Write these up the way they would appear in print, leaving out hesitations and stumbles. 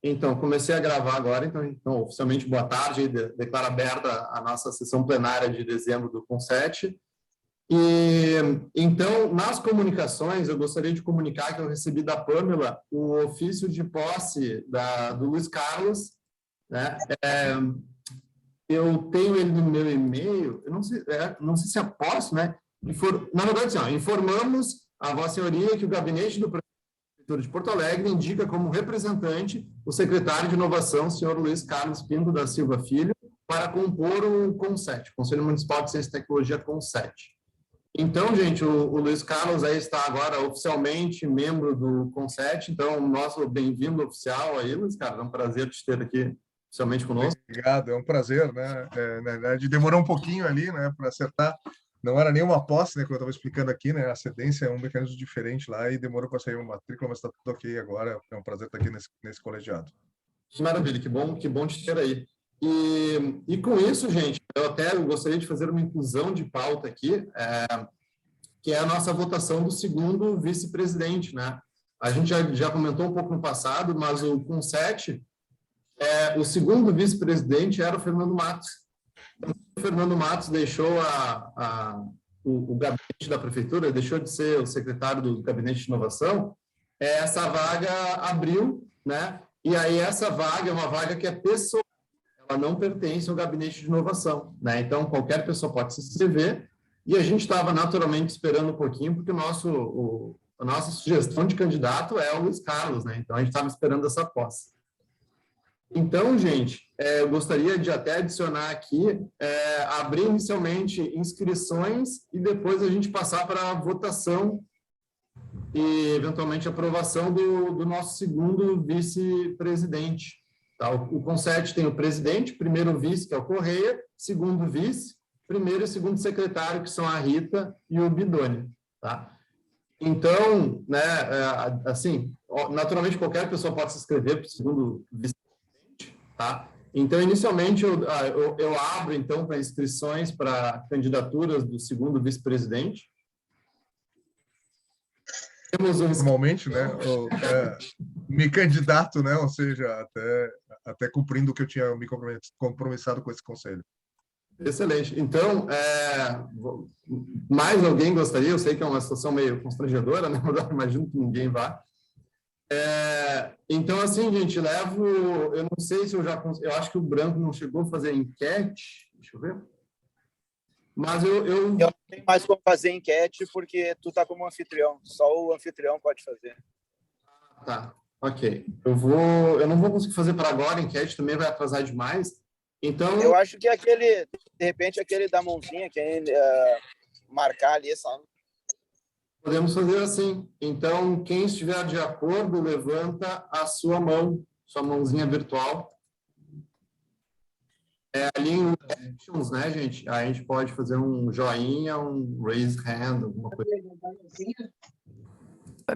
Então, comecei a gravar agora, então oficialmente, boa tarde, declaro aberta a nossa sessão plenária de dezembro do CONSET. E, então, nas comunicações, eu gostaria de comunicar que eu recebi da Pâmela o ofício de posse do Luiz Carlos, né? Eu tenho ele no meu e-mail, eu não sei se é posse, né? Na verdade, assim, informamos a Vossa Senhoria que o gabinete do Prefeitura de Porto Alegre indica como representante o secretário de Inovação, senhor Luiz Carlos Pinto da Silva Filho, para compor o CONSET, Conselho Municipal de Ciência e Tecnologia CONSET. Então, gente, o Luiz Carlos aí está agora oficialmente membro do CONSET, então, nosso bem-vindo oficial aí, Luiz Carlos, é um prazer te ter aqui oficialmente conosco. Obrigado, é um prazer, né? Na verdade, demorou um pouquinho ali, né, para acertar. Não era nenhuma posse, né, como eu estava explicando aqui, né? A cedência é um mecanismo diferente lá e demorou para sair uma matrícula, mas está tudo ok agora. É um prazer estar aqui nesse colegiado. Que maravilha, que bom te ter aí. E com isso, gente, eu até gostaria de fazer uma inclusão de pauta aqui, que é a nossa votação do segundo vice-presidente, né? A gente já comentou um pouco no passado, mas o CONSET, o segundo vice-presidente era o Fernando Matos. O Fernando Matos deixou o gabinete da prefeitura, deixou de ser o secretário do gabinete de inovação, essa vaga abriu, né? E aí essa vaga é uma vaga que é pessoal, ela não pertence ao gabinete de inovação, né? Então, qualquer pessoa pode se inscrever, e a gente estava naturalmente esperando um pouquinho, porque a nossa sugestão de candidato é o Luiz Carlos, né? Então, a gente estava esperando essa posse. Então, gente, eu gostaria de até adicionar aqui, abrir inicialmente inscrições e depois a gente passar para a votação e, eventualmente, aprovação do nosso segundo vice-presidente. Tá? O CONSET tem o presidente, primeiro vice, que é o Correia, segundo vice, primeiro e segundo secretário, que são a Rita e o Bidoni. Tá? Então, né, assim, naturalmente, qualquer pessoa pode se inscrever para o segundo vice-presidente. Tá? Então, inicialmente, eu abro, então, para inscrições para candidaturas do segundo vice-presidente. Normalmente, né, me candidato, né, ou seja, até cumprindo o que eu tinha me compromissado com esse conselho. Excelente. Então, mais alguém gostaria? Eu sei que é uma situação meio constrangedora, né? Eu imagino que ninguém vá. Então, assim, gente, eu não sei se eu acho que o Branco não chegou a fazer enquete. Deixa eu ver. Mas eu não tenho mais como fazer enquete porque tu tá como anfitrião. Só o anfitrião pode fazer. Tá, ok. Eu não vou conseguir fazer para agora, a enquete também vai atrasar demais. Então... Eu acho que de repente, aquele da mãozinha, que marcar ali, sabe? Podemos fazer assim. Então, quem estiver de acordo, levanta a sua mão, sua mãozinha virtual. Ali em Actions, né, gente? A gente pode fazer um joinha, um raise hand, alguma coisa.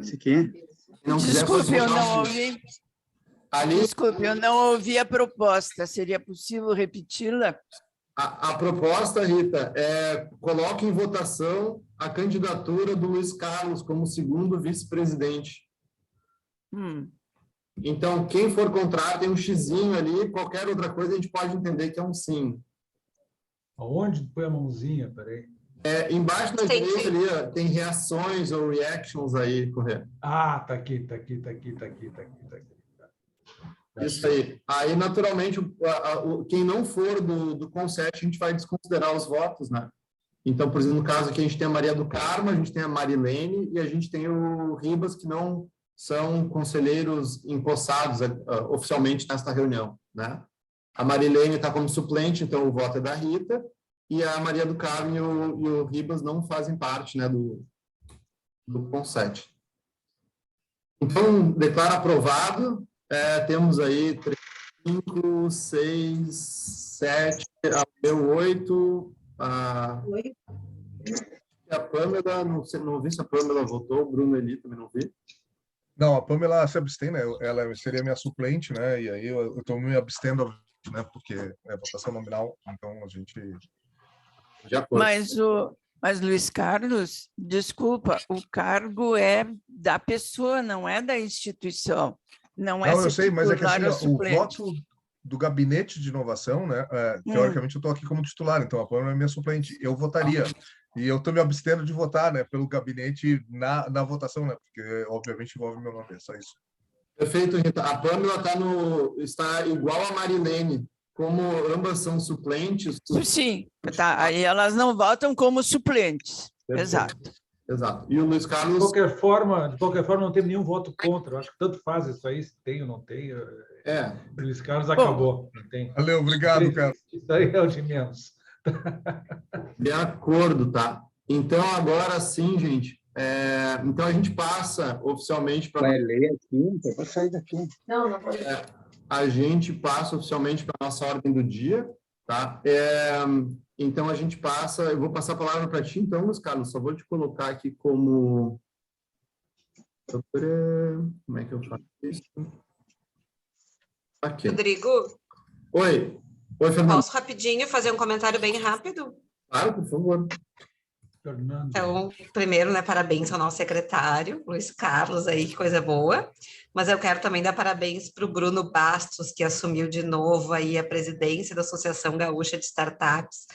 Esse aqui? Desculpe, eu não ouvi. Desculpe, eu não ouvi a proposta. Seria possível repeti-la? A proposta, Rita, coloque em votação a candidatura do Luiz Carlos como segundo vice-presidente. Então, quem for contrário, tem um xizinho ali, qualquer outra coisa a gente pode entender que é um sim. Aonde põe a mãozinha? Peraí. Embaixo na direita ali, ó, tem reações ou reactions aí, Correia. Ah, tá aqui. Isso aí. Aí, naturalmente, quem não for do CONSET, a gente vai desconsiderar os votos, né? Então, por exemplo, no caso aqui, a gente tem a Maria do Carmo, a gente tem a Marilene e a gente tem o Ribas, que não são conselheiros empossados oficialmente nesta reunião, né? A Marilene está como suplente, então o voto é da Rita, e a Maria do Carmo e o Ribas não fazem parte, né, do CONSET. Então, declaro aprovado. Temos aí 3, 5, 6, 7, 8. A Pâmela, não vi se a Pâmela votou, o Bruno Eli também não vi. Não, a Pâmela se abstém, né? Ela seria minha suplente, né? E aí eu estou me abstendo, né? Porque é votação nominal, então a gente... Mas, Luiz Carlos, desculpa, o cargo é da pessoa, não é da instituição. Não é Não, eu sei, mas é que titular assim, ou ó, o suplente. voto do gabinete de inovação, né? Teoricamente eu estou aqui como titular, então a Pâmela é minha suplente. Eu votaria. E eu estou me abstendo de votar, né? Pelo gabinete na votação, né? Porque, obviamente, envolve meu nome, é só isso. Perfeito, Rita. A Pâmela está igual a Marilene, como ambas são suplentes. Sim, tá. Aí elas não votam como suplentes. Perfeito. Exato. Exato. E o Luiz De Carlos... qualquer forma, não teve nenhum voto contra. Eu acho que tanto faz isso aí, se tem ou não tem. O Luiz Carlos acabou. Não tem. Valeu, obrigado, cara. Isso aí é o de menos. De acordo, tá? Então, agora sim, gente. Então, a gente passa oficialmente para... Vai ler aqui, para sair daqui. Não, não pode. A gente passa oficialmente para a nossa ordem do dia, tá? Então, a gente passa... Eu vou passar a palavra para ti, então, Luiz Carlos. Só vou te colocar aqui como... Como é que eu faço isso? Aqui. Rodrigo, Oi. Oi, Fernando. posso rapidinho fazer um comentário bem rápido? Claro, por favor. Fernando. Então, primeiro, né, parabéns ao nosso secretário, Luiz Carlos, aí, que coisa boa. Mas eu quero também dar parabéns para o Bruno Bastos, que assumiu de novo aí a presidência da Associação Gaúcha de Startups.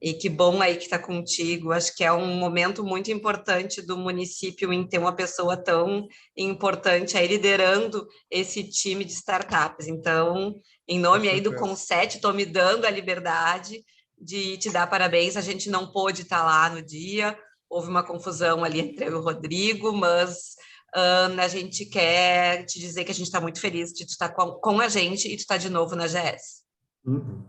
E que bom aí que está contigo. Acho que é um momento muito importante do município em ter uma pessoa tão importante aí liderando esse time de startups. Então, em nome aí do Conset, estou me dando a liberdade de te dar parabéns. A gente não pôde estar lá no dia, houve uma confusão ali entre eu e o Rodrigo, mas a gente quer te dizer que a gente está muito feliz de tu estar com a gente e tu estar de novo na GS. Uhum.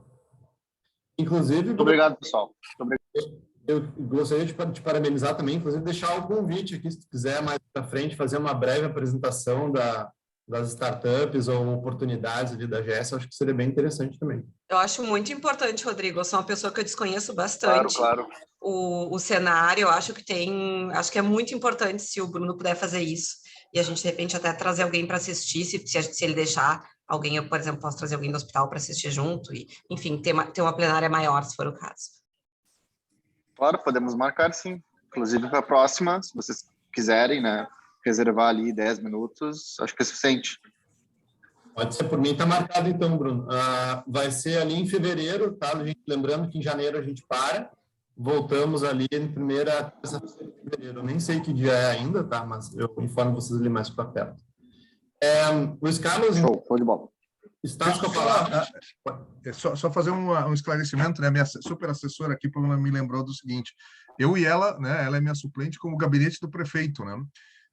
Inclusive... Muito obrigado, pessoal. Muito obrigado. Eu gostaria de te parabenizar também, inclusive deixar o convite aqui, se tu quiser mais para frente fazer uma breve apresentação das startups ou oportunidades ali da GS, eu acho que seria bem interessante também. Eu acho muito importante, Rodrigo. Eu sou uma pessoa que eu desconheço bastante. Claro. O cenário. Eu acho que é muito importante se o Bruno puder fazer isso. E a gente, de repente, até trazer alguém para assistir, se ele deixar alguém, eu, por exemplo, posso trazer alguém do hospital para assistir junto, e, enfim, ter uma plenária maior, se for o caso. Claro, podemos marcar, sim. Inclusive, para a próxima, se vocês quiserem, né, reservar ali 10 minutos, acho que é suficiente. Pode ser, por mim está marcado então, Bruno. Vai ser ali em fevereiro, tá? Lembrando que em janeiro a gente para, voltamos ali em primeira terça-feira de fevereiro. Eu nem sei que dia é ainda, tá? Mas eu informo vocês ali mais para perto. Luiz Carlos, Show de bola. Estás com a palavra? Só fazer um esclarecimento, né? Minha super assessora aqui me lembrou do seguinte: eu e ela, né? Ela é minha suplente como gabinete do prefeito, né?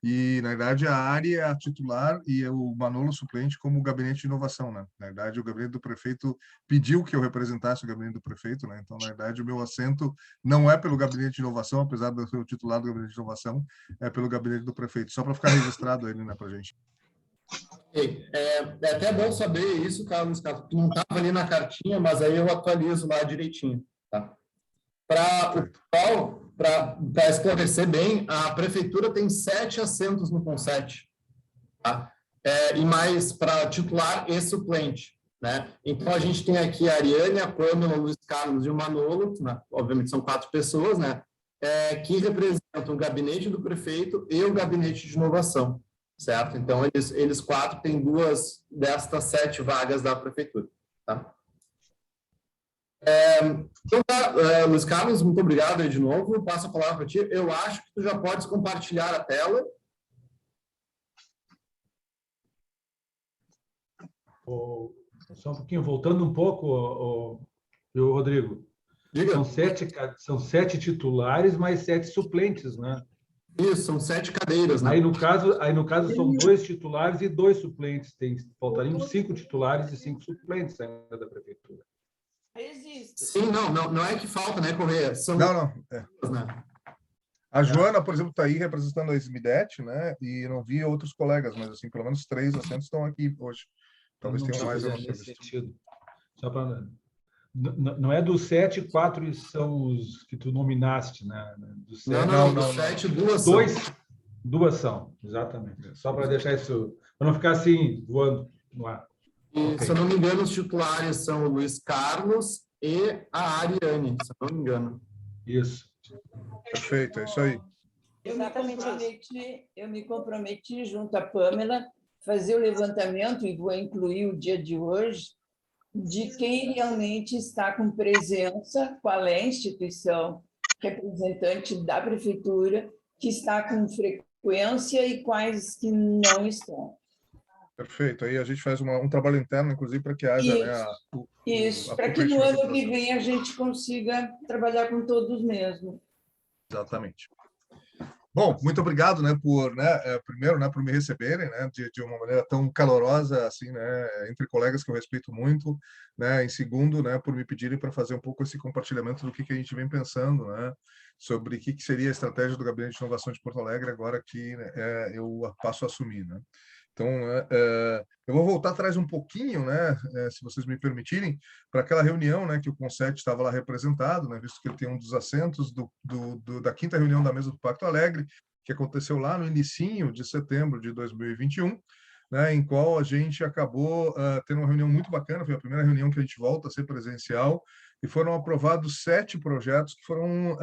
E, na verdade, a Ari é a titular e o Manolo suplente como gabinete de inovação, né? Na verdade, o gabinete do prefeito pediu que eu representasse o gabinete do prefeito, né? Então, na verdade, o meu assento não é pelo gabinete de inovação, apesar de eu ser o titular do gabinete de inovação, é pelo gabinete do prefeito, só para ficar registrado ele, né, para gente. É até bom saber isso, Carlos, porque não estava ali na cartinha, mas aí eu atualizo lá direitinho, tá? Para esclarecer bem, a prefeitura tem 7 assentos no Conset, tá? E mais para titular e suplente, né? Então, a gente tem aqui a Ariane, a Pâmela, o Luiz Carlos e o Manolo, né? Obviamente são 4 pessoas, né? Que representam o gabinete do prefeito e o gabinete de inovação, certo? Então, eles 4 têm 2 destas 7 vagas da prefeitura, tá? Então, Luiz Carlos, muito obrigado aí de novo. Eu passo a palavra para ti. Eu acho que tu já podes compartilhar a tela. Só um pouquinho, voltando um pouco, Rodrigo. Diga. São 7 titulares, mais 7 suplentes, né? Isso, são 7 cadeiras, né? Aí, no caso, são 2 titulares e 2 suplentes. Faltariam 5 titulares e 5 suplentes ainda da prefeitura. Existe. Sim, não é que falta, né, Correia? Não. Né? A Joana, por exemplo, está aí representando a SMIDET, né? E não vi outros colegas, mas assim, pelo menos 3 assentos estão aqui hoje. Talvez tenham mais. Nesse sentido. Só para... Não é dos 7, 4 são os que tu nominaste, né? Dos 7, Dos 7, 2 são. 2 são, exatamente. Só para deixar isso, para não ficar assim, voando no ar. E, okay. Se eu não me engano, os titulares são o Luiz Carlos e a Ariane, se eu não me engano. Isso. Perfeito, é isso aí. Eu me comprometi junto à Pâmela fazer o levantamento, e vou incluir o dia de hoje, de quem realmente está com presença, qual é a instituição representante da prefeitura que está com frequência e quais que não estão. Perfeito. Aí a gente faz um trabalho interno, inclusive, para que haja, né, Isso, para que no ano que vem a gente consiga trabalhar com todos mesmo. Exatamente. Bom, muito obrigado, né, por, né, primeiro, né, por me receberem, né, de uma maneira tão calorosa, assim, né, entre colegas que eu respeito muito, né, em segundo, né, por me pedirem para fazer um pouco esse compartilhamento do que a gente vem pensando, né, sobre o que seria a estratégia do Gabinete de Inovação de Porto Alegre agora que eu passo a assumir, né. Então, eu vou voltar atrás um pouquinho, né, se vocês me permitirem, para aquela reunião, né, que o Conset estava lá representado, né, visto que ele tem um dos assentos da quinta reunião da mesa do Pacto Alegre, que aconteceu lá no inicinho de setembro de 2021, né, em qual a gente acabou tendo uma reunião muito bacana, foi a primeira reunião que a gente volta a ser presencial, e foram aprovados 7 projetos que foram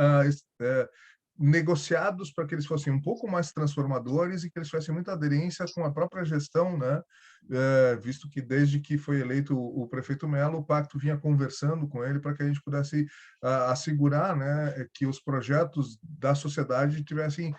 negociados para que eles fossem um pouco mais transformadores e que eles tivessem muita aderência com a própria gestão, né? Visto que desde que foi eleito o prefeito Melo, o pacto vinha conversando com ele para que a gente pudesse assegurar, né, que os projetos da sociedade tivessem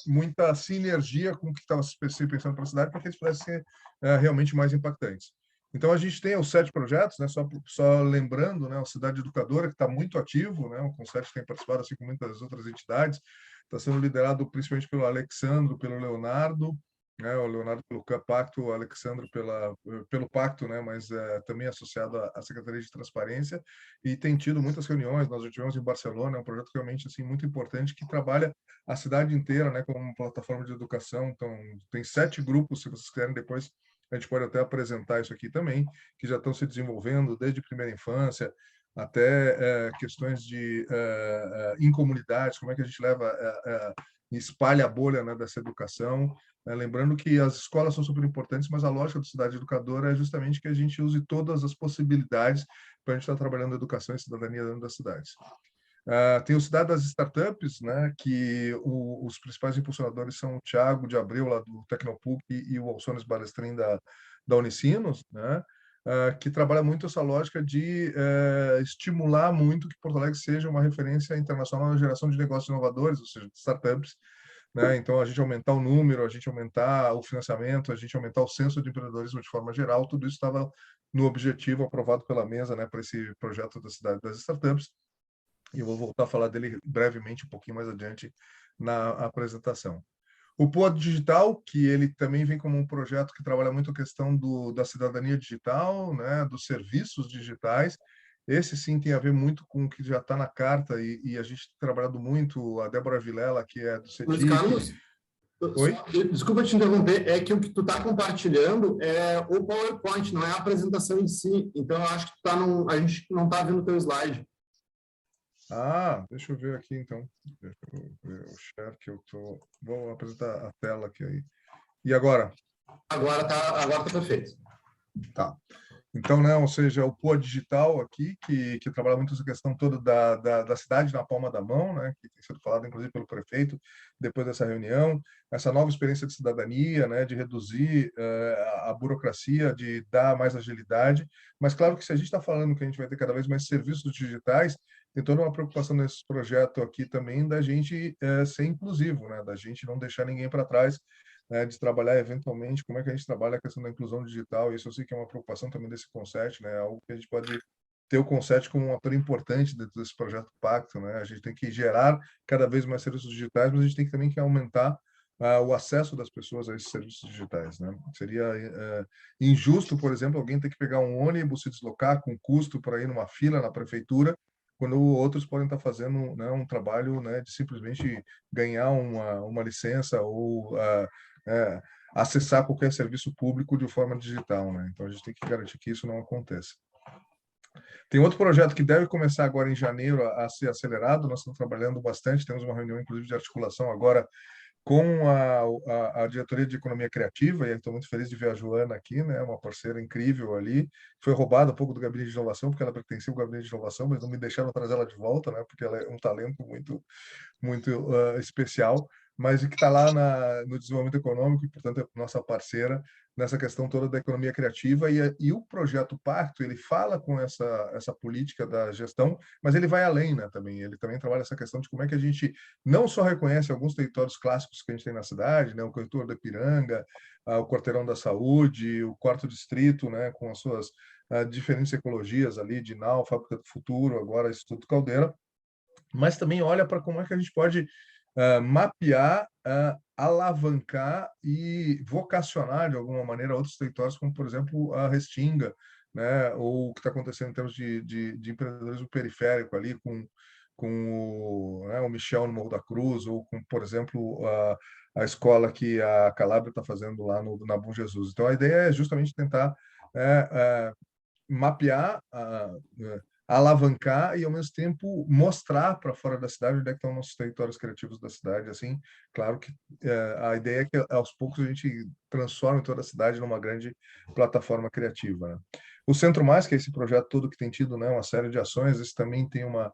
muita sinergia com o que estava se pensando para a cidade, para que eles pudessem ser realmente mais impactantes. Então, a gente tem os 7 projetos, né? Só lembrando, né? A Cidade Educadora, que está muito ativo, né? O Conselho tem participado, assim como muitas outras entidades, está sendo liderado principalmente pelo Alexandro, pelo Leonardo, né? O Leonardo pelo Pacto, o Alexandro pelo Pacto, né? Mas também associado à Secretaria de Transparência, e tem tido muitas reuniões. Nós já tivemos em Barcelona, é um projeto realmente assim, muito importante, que trabalha a cidade inteira, né? Como uma plataforma de educação. Então, tem 7 grupos, se vocês quiserem depois a gente pode até apresentar isso aqui também, que já estão se desenvolvendo desde primeira infância até questões de em comunidades, como é que a gente leva, espalha a bolha, né, dessa educação. Lembrando que as escolas são super importantes, mas a lógica da cidade educadora é justamente que a gente use todas as possibilidades para a gente estar trabalhando educação e cidadania dentro das cidades. Tem o Cidade das Startups, né, que os principais impulsionadores são o Thiago de Abreu, lá do Tecnopuc, e o Alçones Balestrin, da Unicinos, né, que trabalha muito essa lógica de estimular muito que Porto Alegre seja uma referência internacional na geração de negócios inovadores, ou seja, de startups, né? Então, a gente aumentar o número, a gente aumentar o financiamento, a gente aumentar o senso de empreendedorismo de forma geral, tudo isso estava no objetivo aprovado pela mesa, né, para esse projeto da Cidade das Startups. E eu vou voltar a falar dele brevemente, um pouquinho mais adiante na apresentação. O POA Digital, que ele também vem como um projeto que trabalha muito a questão da cidadania digital, né, dos serviços digitais. Esse, sim, tem a ver muito com o que já está na carta e a gente tem trabalhado muito, a Débora Vilela, que é do CETIC. Luiz Carlos, Oi? Desculpa te interromper, é que o que tu está compartilhando é o PowerPoint, não é a apresentação em si. Então, eu acho que a gente não está vendo o teu slide. Deixa eu ver aqui, então. Deixa eu ver o share que eu tô... Vou apresentar a tela aqui aí. E agora? Agora tá perfeito. Tá. Então, né, ou seja, o POA Digital aqui, que trabalha muito essa questão toda da cidade na palma da mão, né, que tem sido falado, inclusive, pelo prefeito, depois dessa reunião, essa nova experiência de cidadania, né, de reduzir a burocracia, de dar mais agilidade, mas claro que se a gente está falando que a gente vai ter cada vez mais serviços digitais, tem toda uma preocupação nesse projeto aqui também da gente ser inclusivo, né, da gente não deixar ninguém para trás, de trabalhar eventualmente como é que a gente trabalha a questão da inclusão digital. Isso eu sei que é uma preocupação também desse Conset, né? Algo que a gente pode ter o Conset como um ator importante dentro desse projeto Pacto, né? A gente tem que gerar cada vez mais serviços digitais, mas a gente tem também que aumentar o acesso das pessoas a esses serviços digitais, né? Seria injusto, por exemplo, alguém ter que pegar um ônibus, se deslocar com custo para ir numa fila na prefeitura, quando outros podem estar fazendo, né, um trabalho, né, de simplesmente ganhar uma licença ou acessar qualquer serviço público de forma digital, né? Então, a gente tem que garantir que isso não aconteça. Tem outro projeto que deve começar agora em janeiro a ser acelerado, nós estamos trabalhando bastante, temos uma reunião, inclusive, de articulação agora com a diretoria de economia criativa, e estou muito feliz de ver a Joana aqui, né, uma parceira incrível ali, foi roubada um pouco do gabinete de inovação, porque ela pertencia ao gabinete de inovação, mas não me deixaram trazer ela de volta, né, porque ela é um talento muito, muito especial, mas que está lá no desenvolvimento econômico e, portanto, é nossa parceira nessa questão toda da economia criativa. E o projeto Pacto, ele fala com essa política da gestão, mas ele vai além, né, também. Ele também trabalha essa questão de como é que a gente não só reconhece alguns territórios clássicos que a gente tem na cidade, né, o Corredor da Ipiranga, o Quarteirão da Saúde, o Quarto Distrito, né, com as suas diferentes ecologias ali, de Nau, Fábrica do Futuro, agora Instituto Caldeira, mas também olha para como é que a gente pode mapear, alavancar e vocacionar, de alguma maneira, outros territórios, como, por exemplo, a Restinga, né? Ou o que está acontecendo em termos de empreendedorismo periférico ali, com o Michel no Morro da Cruz, ou com, por exemplo, a escola que a Calabria está fazendo lá na Bom Jesus. Então, a ideia é justamente tentar mapear, alavancar e, ao mesmo tempo, mostrar para fora da cidade onde é que estão nossos territórios criativos da cidade. Assim, claro que a ideia é que, aos poucos, a gente transforme toda a cidade numa grande plataforma criativa, né? O Centro Mais, que é esse projeto todo que tem tido, né, uma série de ações, esse também tem uma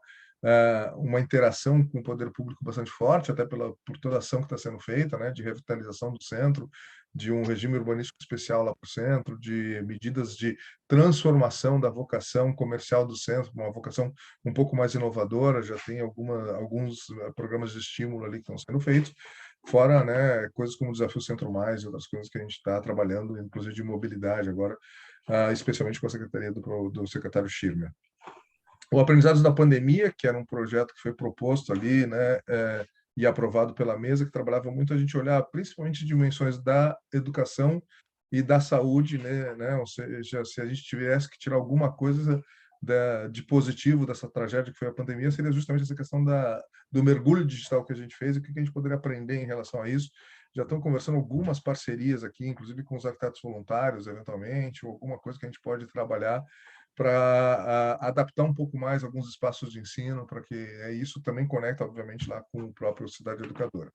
interação com o poder público bastante forte, até por toda a ação que está sendo feita, né, de revitalização do centro, de um regime urbanístico especial lá para o centro, de medidas de transformação da vocação comercial do centro, uma vocação um pouco mais inovadora. Já tem alguns programas de estímulo ali que estão sendo feitos, fora, né, coisas como o Desafio Centro Mais e outras coisas que a gente está trabalhando, inclusive de mobilidade agora, especialmente com a secretaria do secretário Schirmer. O Aprendizados da Pandemia, que era um projeto que foi proposto ali, né, e aprovado pela mesa, que trabalhava muito a gente olhar principalmente dimensões da educação e da saúde, né? Ou seja, se a gente tivesse que tirar alguma coisa de positivo dessa tragédia que foi a pandemia, seria justamente essa questão do mergulho digital que a gente fez e o que a gente poderia aprender em relação a isso. Já estão conversando algumas parcerias aqui, inclusive com os arquitetos voluntários, eventualmente, ou alguma coisa que a gente pode trabalhar para adaptar um pouco mais alguns espaços de ensino, para que isso também conecta, obviamente, lá com o próprio Cidade Educadora.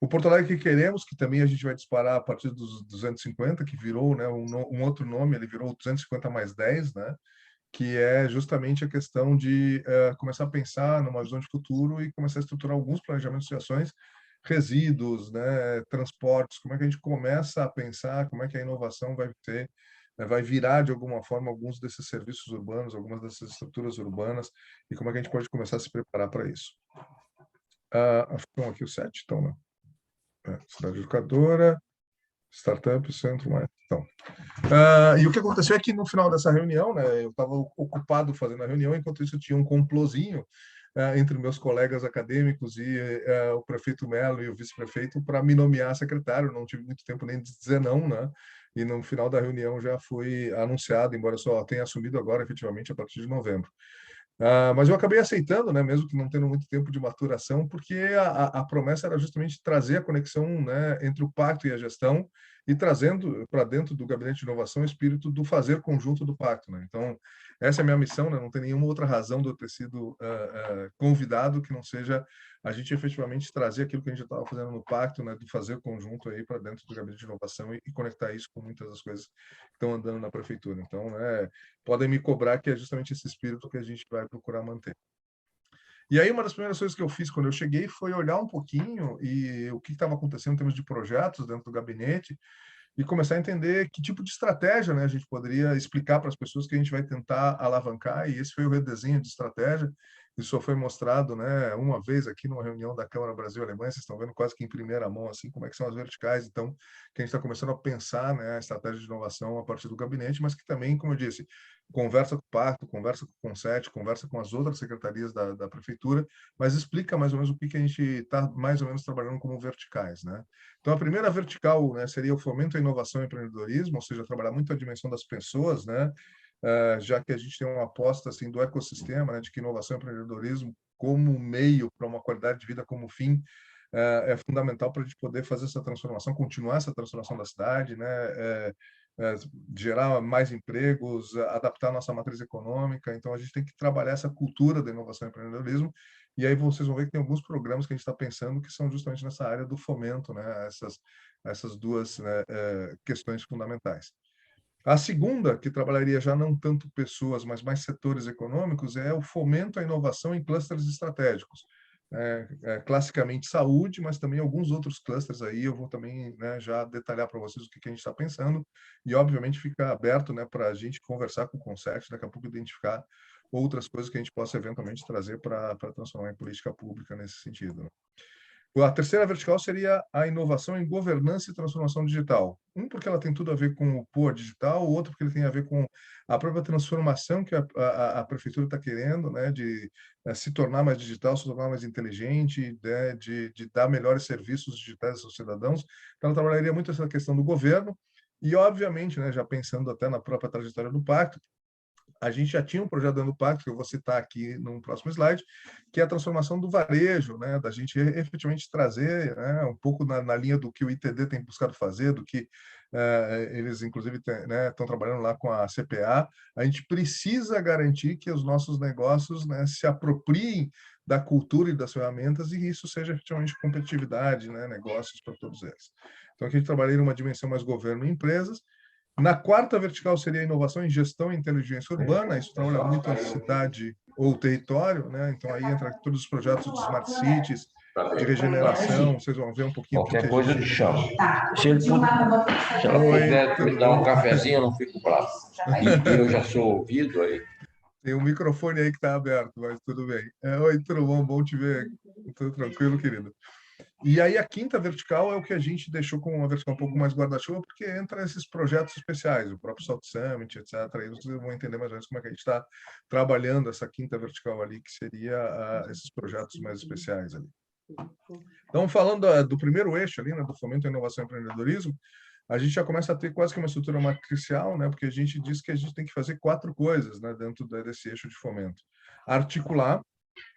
O Porto Alegre que queremos, que também a gente vai disparar a partir dos 250, que virou, né, um outro nome, ele virou 250 mais 10, né, que é justamente a questão de começar a pensar numa visão de futuro e começar a estruturar alguns planejamentos de ações, resíduos, né, transportes, como é que a gente começa a pensar, como é que a inovação vai virar, de alguma forma, alguns desses serviços urbanos, algumas dessas estruturas urbanas, e como é que a gente pode começar a se preparar para isso. Ficam aqui os 7, então, né? Cidade Educadora, Startup, Centro Mais. Então, e o que aconteceu é que, no final dessa reunião, né, eu estava ocupado fazendo a reunião, enquanto isso tinha um complozinho entre meus colegas acadêmicos e o prefeito Melo e o vice-prefeito para me nomear secretário. Não tive muito tempo nem de dizer não, né? E no final da reunião já foi anunciado, embora eu só tenha assumido agora, efetivamente, a partir de novembro. Mas eu acabei aceitando, né, mesmo que não tendo muito tempo de maturação, porque a promessa era justamente trazer a conexão, né, entre o pacto e a gestão, e trazendo para dentro do Gabinete de Inovação o espírito do fazer conjunto do pacto, né? Então, essa é a minha missão, né? Não tem nenhuma outra razão de eu ter sido convidado que não seja a gente efetivamente trazer aquilo que a gente já estava fazendo no pacto, né, de fazer conjunto aí para dentro do Gabinete de Inovação e conectar isso com muitas das coisas que estão andando na prefeitura. Então, né, podem me cobrar que é justamente esse espírito que a gente vai procurar manter. E aí, uma das primeiras coisas que eu fiz quando eu cheguei foi olhar um pouquinho e o que estava acontecendo em termos de projetos dentro do gabinete e começar a entender que tipo de estratégia, né, a gente poderia explicar para as pessoas que a gente vai tentar alavancar. E esse foi o redesenho de estratégia. Isso só foi mostrado, né, uma vez aqui numa reunião da Câmara Brasil-Alemanha. Vocês estão vendo quase que em primeira mão assim como é que são as verticais. Então, que a gente está começando a pensar, né, a estratégia de inovação a partir do gabinete, mas que também, como eu disse, conversa com o Pacto, conversa com o Conset, conversa com as outras secretarias da prefeitura, mas explica mais ou menos o que a gente está mais ou menos trabalhando como verticais, né? Então, a primeira vertical, né, seria o fomento à inovação e empreendedorismo, ou seja, trabalhar muito a dimensão das pessoas, né? Já que a gente tem uma aposta assim do ecossistema, né, de que inovação e empreendedorismo como meio para uma qualidade de vida como fim é fundamental para a gente poder fazer essa transformação, continuar essa transformação da cidade, né? Gerar mais empregos, adaptar a nossa matriz econômica. Então, a gente tem que trabalhar essa cultura da inovação e empreendedorismo, e aí vocês vão ver que tem alguns programas que a gente está pensando que são justamente nessa área do fomento, né? Essas duas, né, questões fundamentais. A segunda, que trabalharia já não tanto pessoas, mas mais setores econômicos, é o fomento à inovação em clusters estratégicos. classicamente saúde, mas também alguns outros clusters aí, eu vou também, né, já detalhar para vocês o que a gente está pensando, e obviamente fica aberto, né, para a gente conversar com o Consect, daqui a pouco identificar outras coisas que a gente possa eventualmente trazer para transformar em política pública nesse sentido, né? A terceira vertical seria a inovação em governança e transformação digital. Porque ela tem tudo a ver com o POA digital, o outro porque ele tem a ver com a própria transformação que a prefeitura está querendo, né, de se tornar mais digital, se tornar mais inteligente, né, de dar melhores serviços digitais aos cidadãos. Então, ela trabalharia muito essa questão do governo e, obviamente, né, já pensando até na própria trajetória do pacto, a gente já tinha um projeto dentro do pacto, que eu vou citar aqui no próximo slide, que é a transformação do varejo, né, da gente efetivamente trazer, né, um pouco na linha do que o ITD tem buscado fazer, do que eles, inclusive, estão trabalhando lá com a CPA. A gente precisa garantir que os nossos negócios, né, se apropriem da cultura e das ferramentas e isso seja efetivamente competitividade, né, negócios para todos eles. Então, aqui a gente trabalha em uma dimensão mais governo e empresas. Na quarta vertical seria a inovação em gestão e inteligência urbana, isso trabalha muito a cidade ou território, né? Então aí entra todos os projetos de smart cities, de regeneração, vocês vão ver um pouquinho. Qualquer coisa eu te chamo. Se ela puder me dar um cafezinho, eu não fico bravo. E eu já sou ouvido aí. Tem um microfone aí que está aberto, mas tudo bem. Oi, tudo bom? Bom te ver. Tudo tranquilo, querido. E aí a quinta vertical é o que a gente deixou com uma vertical um pouco mais guarda-chuva, porque entra esses projetos especiais, o próprio South Summit, etc. Aí vocês vão entender mais ou menos como é que a gente está trabalhando essa quinta vertical ali, que seria esses projetos mais especiais ali. Então, falando do primeiro eixo ali, né, do fomento à inovação e empreendedorismo, a gente já começa a ter quase que uma estrutura matricial, né, porque a gente diz que a gente tem que fazer 4 coisas, né, dentro desse eixo de fomento. Articular,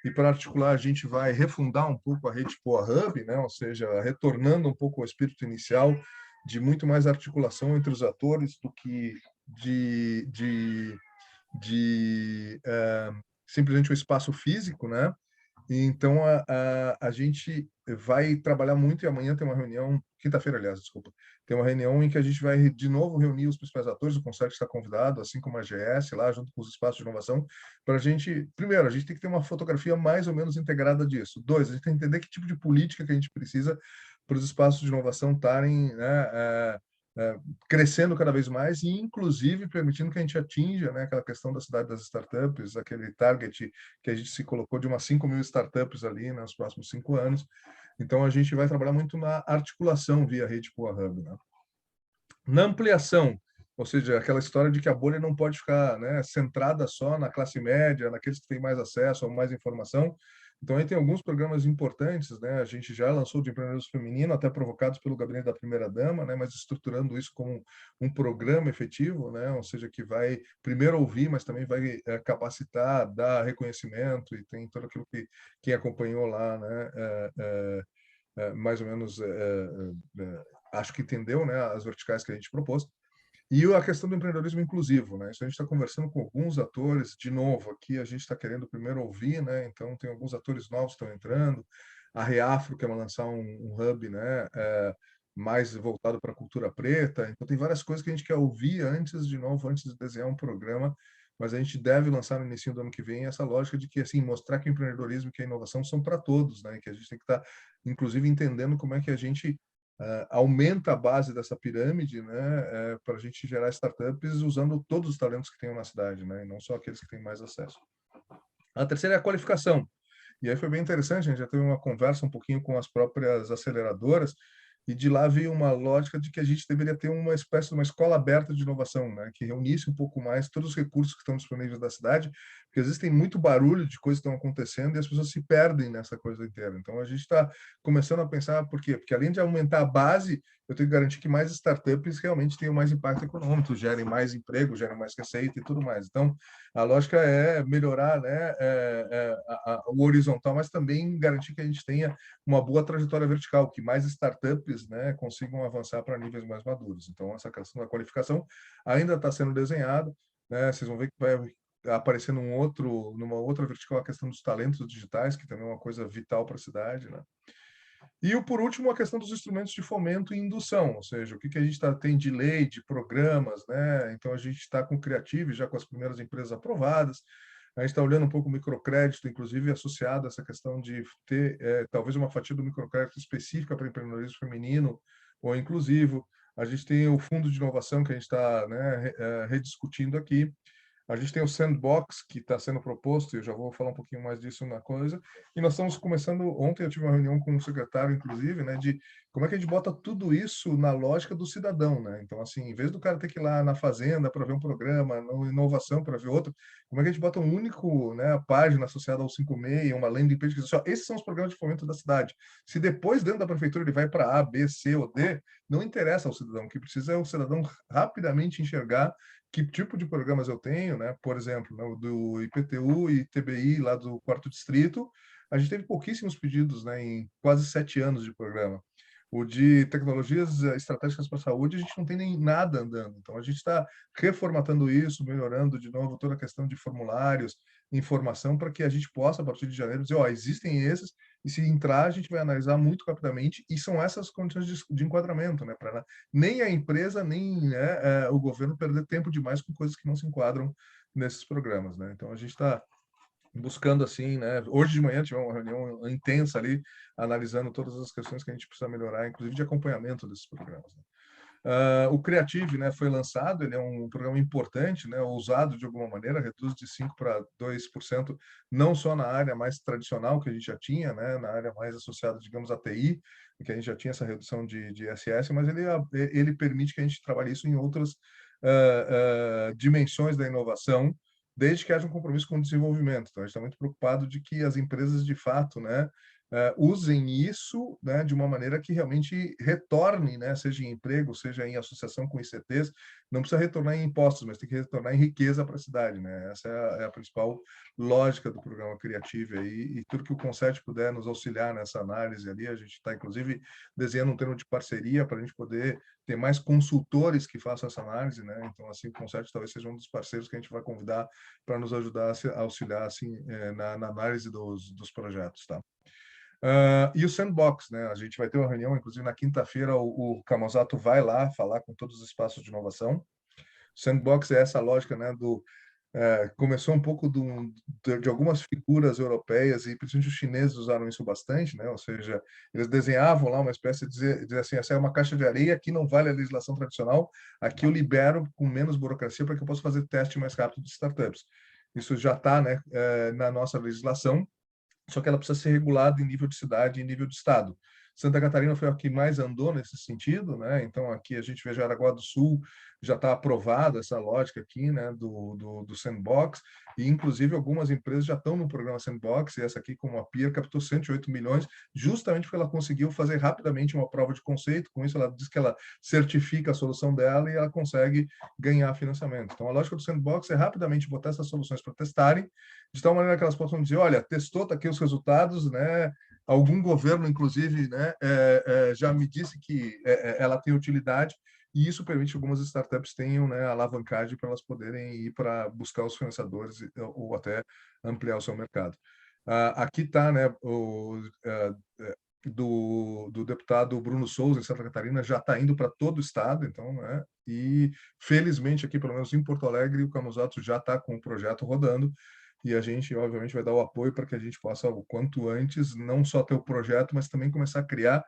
e para articular a gente vai refundar um pouco a rede POA Hub, né? Ou seja, retornando um pouco ao espírito inicial de muito mais articulação entre os atores do que simplesmente o espaço físico, né? E então a gente vai trabalhar muito e amanhã tem uma reunião, quinta-feira, aliás, desculpa, tem uma reunião em que a gente vai de novo reunir os principais atores, o Consect está convidado, assim como a GS lá, junto com os espaços de inovação, para a gente, primeiro, a gente tem que ter uma fotografia mais ou menos integrada disso. 2, a gente tem que entender que tipo de política que a gente precisa para os espaços de inovação estarem, né, crescendo cada vez mais e, inclusive, permitindo que a gente atinja, né, aquela questão da cidade das startups, aquele target que a gente se colocou de umas 5.000 startups ali, né, nos próximos 5 anos. Então, a gente vai trabalhar muito na articulação via rede POA Hub, né? Na ampliação, ou seja, aquela história de que a bolha não pode ficar, né, centrada só na classe média, naqueles que têm mais acesso ou mais informação. Então, aí tem alguns programas importantes, né? A gente já lançou de empreendedorismo feminino, até provocados pelo gabinete da primeira-dama, né? Mas estruturando isso como um programa efetivo, né? Ou seja, que vai primeiro ouvir, mas também vai capacitar, dar reconhecimento, e tem tudo aquilo que quem acompanhou lá, né? Mais ou menos, acho que entendeu, né? As verticais que a gente propôs. E a questão do empreendedorismo inclusivo, né? Isso a gente está conversando com alguns atores, de novo, aqui a gente está querendo primeiro ouvir, né? Então, tem alguns atores novos que estão entrando. A Reafro quer lançar um hub, né? Mais voltado para a cultura preta. Então, tem várias coisas que a gente quer ouvir antes, de novo, antes de desenhar um programa, mas a gente deve lançar no início do ano que vem essa lógica de que, assim, mostrar que o empreendedorismo e que a inovação são para todos, né? Que a gente tem que estar, inclusive, entendendo como é que a gente aumenta a base dessa pirâmide, né, para a gente gerar startups usando todos os talentos que tem na cidade, né, e não só aqueles que têm mais acesso. A terceira é a qualificação. E aí foi bem interessante, a gente já teve uma conversa um pouquinho com as próprias aceleradoras, e de lá veio uma lógica de que a gente deveria ter uma espécie de uma escola aberta de inovação, né, que reunisse um pouco mais todos os recursos que estão disponíveis da cidade, porque às vezes tem muito barulho de coisas que estão acontecendo e as pessoas se perdem nessa coisa inteira. Então, a gente está começando a pensar por quê? Porque além de aumentar a base, eu tenho que garantir que mais startups realmente tenham mais impacto econômico, gerem mais emprego, gerem mais receita e tudo mais. Então, a lógica é melhorar, né, o horizontal, mas também garantir que a gente tenha uma boa trajetória vertical, que mais startups, né, consigam avançar para níveis mais maduros. Então, essa questão da qualificação ainda está sendo desenhada, né? Vocês vão ver que vai aparecer numa outra vertical a questão dos talentos digitais, que também é uma coisa vital para a cidade, né? E, por último, a questão dos instrumentos de fomento e indução, ou seja, o que a gente tem de lei, de programas, né? Então, a gente está com o Creative, já com as primeiras empresas aprovadas, A gente está olhando um pouco o microcrédito, inclusive associado a essa questão de ter talvez uma fatia do microcrédito específica para empreendedorismo feminino ou inclusivo. A gente tem o fundo de inovação que a gente está, né, rediscutindo aqui. A gente tem o sandbox que está sendo proposto, e eu já vou falar um pouquinho mais disso na coisa. E nós estamos começando, ontem eu tive uma reunião com o secretário, inclusive, né, de como é que a gente bota tudo isso na lógica do cidadão, né? Então, assim, em vez do cara ter que ir lá na fazenda para ver um programa, na inovação para ver outro, como é que a gente bota um único, né, página associada ao 56, uma landing page que diz assim, ó, esses são os programas de fomento da cidade. Se depois, dentro da prefeitura, ele vai para A, B, C ou D, não interessa ao cidadão. O que precisa é o cidadão rapidamente enxergar que tipo de programas eu tenho, né? Por exemplo, né, do IPTU e TBI lá do 4º Distrito, a gente teve pouquíssimos pedidos, né, em quase 7 anos de programa. O de tecnologias estratégicas para a saúde, a gente não tem nem nada andando. Então, a gente está reformatando isso, melhorando de novo toda a questão de formulários, informação, para que a gente possa, a partir de janeiro, dizer, ó, existem esses, e se entrar, a gente vai analisar muito rapidamente, e são essas condições de enquadramento, né? Para nem a empresa, nem, né, o governo perder tempo demais com coisas que não se enquadram nesses programas, né? Então, a gente está buscando assim, né? Hoje de manhã tivemos uma reunião intensa ali, analisando todas as questões que a gente precisa melhorar, inclusive de acompanhamento desses programas, né? O Creative, né, foi lançado, ele é um programa importante, né, ousado de alguma maneira, reduz de 5% para 2%, não só na área mais tradicional que a gente já tinha, né, na área mais associada, digamos, à TI, que a gente já tinha essa redução de ISS, mas ele permite que a gente trabalhe isso em outras dimensões da inovação, desde que haja um compromisso com o desenvolvimento. Então, a gente está muito preocupado de que as empresas, de fato, né, usem isso, né, de uma maneira que realmente retorne, né, seja em emprego, seja em associação com ICTs, não precisa retornar em impostos, mas tem que retornar em riqueza para a cidade, né? Essa é a principal lógica do programa Criative aí, e tudo que o Consert puder nos auxiliar nessa análise ali, a gente está, inclusive, desenhando um termo de parceria para a gente poder ter mais consultores que façam essa análise, né? Então, assim, o Consert talvez seja um dos parceiros que a gente vai convidar para nos ajudar a auxiliar, assim, na análise dos projetos, tá? E o Sandbox, né? A gente vai ter uma reunião, inclusive na quinta-feira, o Camozato vai lá falar com todos os espaços de inovação. Sandbox é essa lógica, né? Começou um pouco de algumas figuras europeias e principalmente os chineses usaram isso bastante, né? Ou seja, eles desenhavam lá uma espécie de dizer assim, essa é uma caixa de areia, aqui não vale a legislação tradicional, aqui eu libero com menos burocracia para que eu possa fazer teste mais rápido de startups. Isso já está, né, na nossa legislação, só que ela precisa ser regulada em nível de cidade e em nível de estado. Santa Catarina foi a que mais andou nesse sentido, né? Então, aqui a gente vê Jaraguá do Sul, já está aprovada essa lógica aqui, né, do Sandbox, e inclusive algumas empresas já estão no programa Sandbox, e essa aqui, como a Pia, captou 108 milhões, justamente porque ela conseguiu fazer rapidamente uma prova de conceito, com isso ela diz que ela certifica a solução dela e ela consegue ganhar financiamento. Então, a lógica do Sandbox é rapidamente botar essas soluções para testarem, de tal maneira que elas possam dizer, olha, testou, está aqui os resultados, né? Algum governo, inclusive, né, já me disse que ela tem utilidade, e isso permite que algumas startups tenham, né, alavancagem para elas poderem ir para buscar os financiadores ou até ampliar o seu mercado. Aqui está, né, do deputado Bruno Souza, em Santa Catarina, já está indo para todo o estado, então, né, e felizmente aqui, pelo menos em Porto Alegre, o Camusato já está com o projeto rodando, e a gente, obviamente, vai dar o apoio para que a gente possa, o quanto antes, não só ter o projeto, mas também começar a criar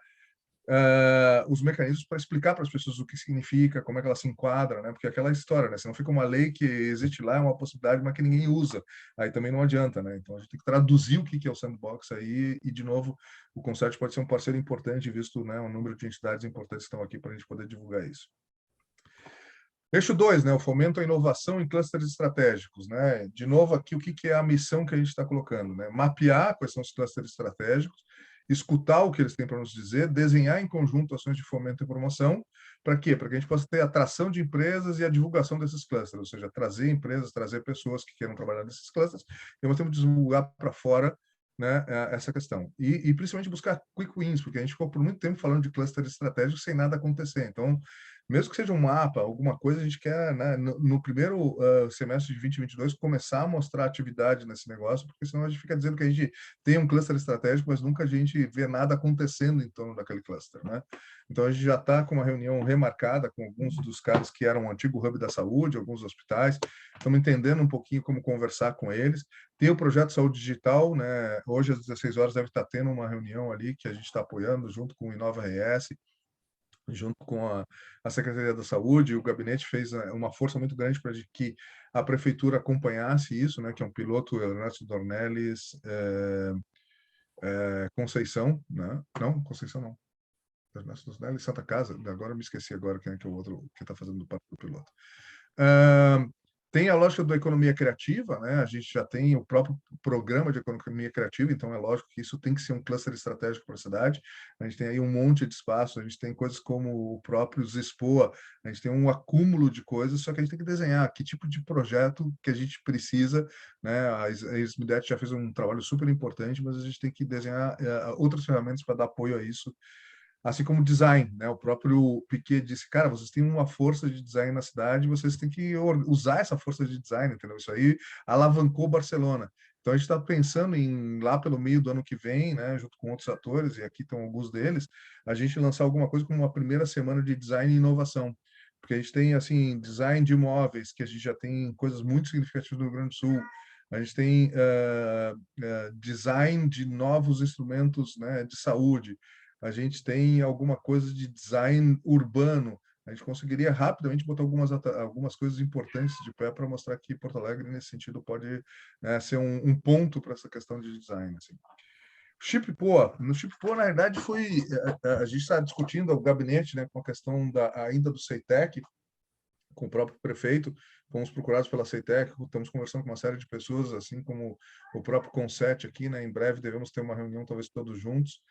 os mecanismos para explicar para as pessoas o que significa, como é que ela se enquadra, né? Porque aquela história, né? Se não fica uma lei que existe lá, é uma possibilidade, mas que ninguém usa, aí também não adianta, né? Então a gente tem que traduzir o que é o sandbox aí, e de novo, o Consert pode ser um parceiro importante, visto, né, o número de entidades importantes que estão aqui para a gente poder divulgar isso. Eixo 2, né, o fomento à inovação em clusters estratégicos, né? De novo aqui, o que é a missão que a gente está colocando, né? Mapear quais são os clusters estratégicos, escutar o que eles têm para nos dizer, desenhar em conjunto ações de fomento e promoção. Para quê? Para que a gente possa ter a atração de empresas e a divulgação desses clusters, ou seja, trazer empresas, trazer pessoas que queiram trabalhar nesses clusters, e nós temos que divulgar para fora, né, essa questão. E principalmente buscar quick wins, porque a gente ficou por muito tempo falando de clusters estratégicos sem nada acontecer. Então, mesmo que seja um mapa, alguma coisa, a gente quer, né, no primeiro semestre de 2022 começar a mostrar atividade nesse negócio, porque senão a gente fica dizendo que a gente tem um cluster estratégico, mas nunca a gente vê nada acontecendo em torno daquele cluster, né? Então a gente já está com uma reunião remarcada com alguns dos caras que eram o antigo hub da saúde, alguns hospitais, estamos entendendo um pouquinho como conversar com eles. Tem o projeto Saúde Digital, né? Hoje às 16 horas deve estar tendo uma reunião ali que a gente está apoiando junto com o Inova RS, junto com a Secretaria da Saúde. O gabinete fez uma força muito grande para que a prefeitura acompanhasse isso, né? Que é um piloto, Ernesto Dornelles, Conceição, né? Não, Conceição não. Ernesto Dornelles, Santa Casa, agora eu me esqueci agora quem é que é o outro que está fazendo parte do piloto. Tem a lógica da economia criativa, né? A gente já tem o próprio programa de economia criativa, então é lógico que isso tem que ser um cluster estratégico para a cidade. A gente tem aí um monte de espaço, a gente tem coisas como o próprio Zespoa, a gente tem um acúmulo de coisas, só que a gente tem que desenhar que tipo de projeto que a gente precisa, né? A SMIDET já fez um trabalho super importante, mas a gente tem que desenhar outras ferramentas para dar apoio a isso. Assim como design, né? O próprio Piquet disse, cara, vocês têm uma força de design na cidade, vocês têm que usar essa força de design, entendeu? Isso aí alavancou Barcelona. Então a gente está pensando em lá pelo meio do ano que vem, né, junto com outros atores, e aqui estão alguns deles, a gente lançar alguma coisa como uma primeira semana de design e inovação. Porque a gente tem assim design de imóveis, que a gente já tem coisas muito significativas no Rio Grande do Sul. A gente tem design de novos instrumentos, né, de saúde. A gente tem alguma coisa de design urbano. A gente conseguiria rapidamente botar algumas coisas importantes de pé para mostrar que Porto Alegre, nesse sentido, pode, né, ser um ponto para essa questão de design. Assim. No Chippo, na verdade, a gente está discutindo o gabinete, né, com a questão ainda do CEITEC, com o próprio prefeito, fomos procurados pela CEITEC, estamos conversando com uma série de pessoas, assim como o próprio Conset aqui, né, em breve devemos ter uma reunião, talvez todos juntos.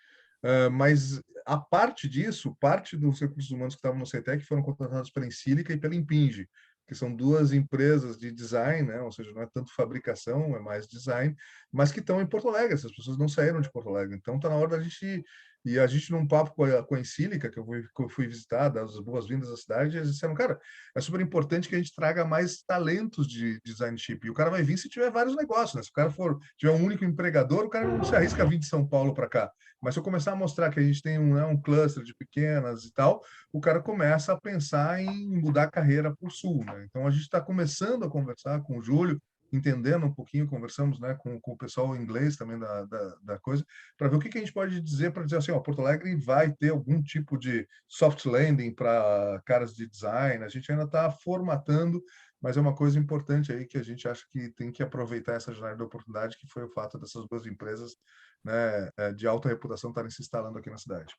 Mas a parte disso, parte dos recursos humanos que estavam no CEITEC foram contratados pela Encílica e pela Impinge, que são duas empresas de design, né? Ou seja, não é tanto fabricação, é mais design, mas que estão em Porto Alegre. Essas pessoas não saíram de Porto Alegre. Então está na hora da gente... E a gente, num papo com a Encílica, que eu fui visitar, dar as boas-vindas à cidade, eles disseram, cara, é super importante que a gente traga mais talentos de design chip. E o cara vai vir se tiver vários negócios, né? Se o cara tiver um único empregador, o cara não se arrisca a vir de São Paulo para cá. Mas se eu começar a mostrar que a gente tem um cluster de pequenas e tal, o cara começa a pensar em mudar a carreira para o sul, né? Então, a gente está começando a conversar com o Júlio, entendendo um pouquinho, conversamos, né, com o pessoal inglês também da coisa, para ver o que a gente pode dizer, para dizer assim, ó, Porto Alegre vai ter algum tipo de soft landing para caras de design, a gente ainda está formatando, mas é uma coisa importante aí que a gente acha que tem que aproveitar essa janela de oportunidade, que foi o fato dessas duas empresas, né, de alta reputação estarem se instalando aqui na cidade.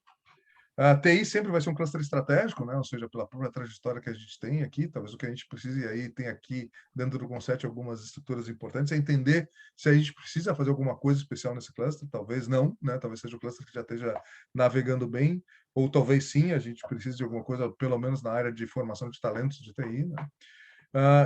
A TI sempre vai ser um cluster estratégico, né? Ou seja, pela própria trajetória que a gente tem aqui, talvez o que a gente precise, e aí tem aqui dentro do Concept algumas estruturas importantes, é entender se a gente precisa fazer alguma coisa especial nesse cluster, talvez não, né? Talvez seja um cluster que já esteja navegando bem, ou talvez sim, a gente precise de alguma coisa, pelo menos na área de formação de talentos de TI, né?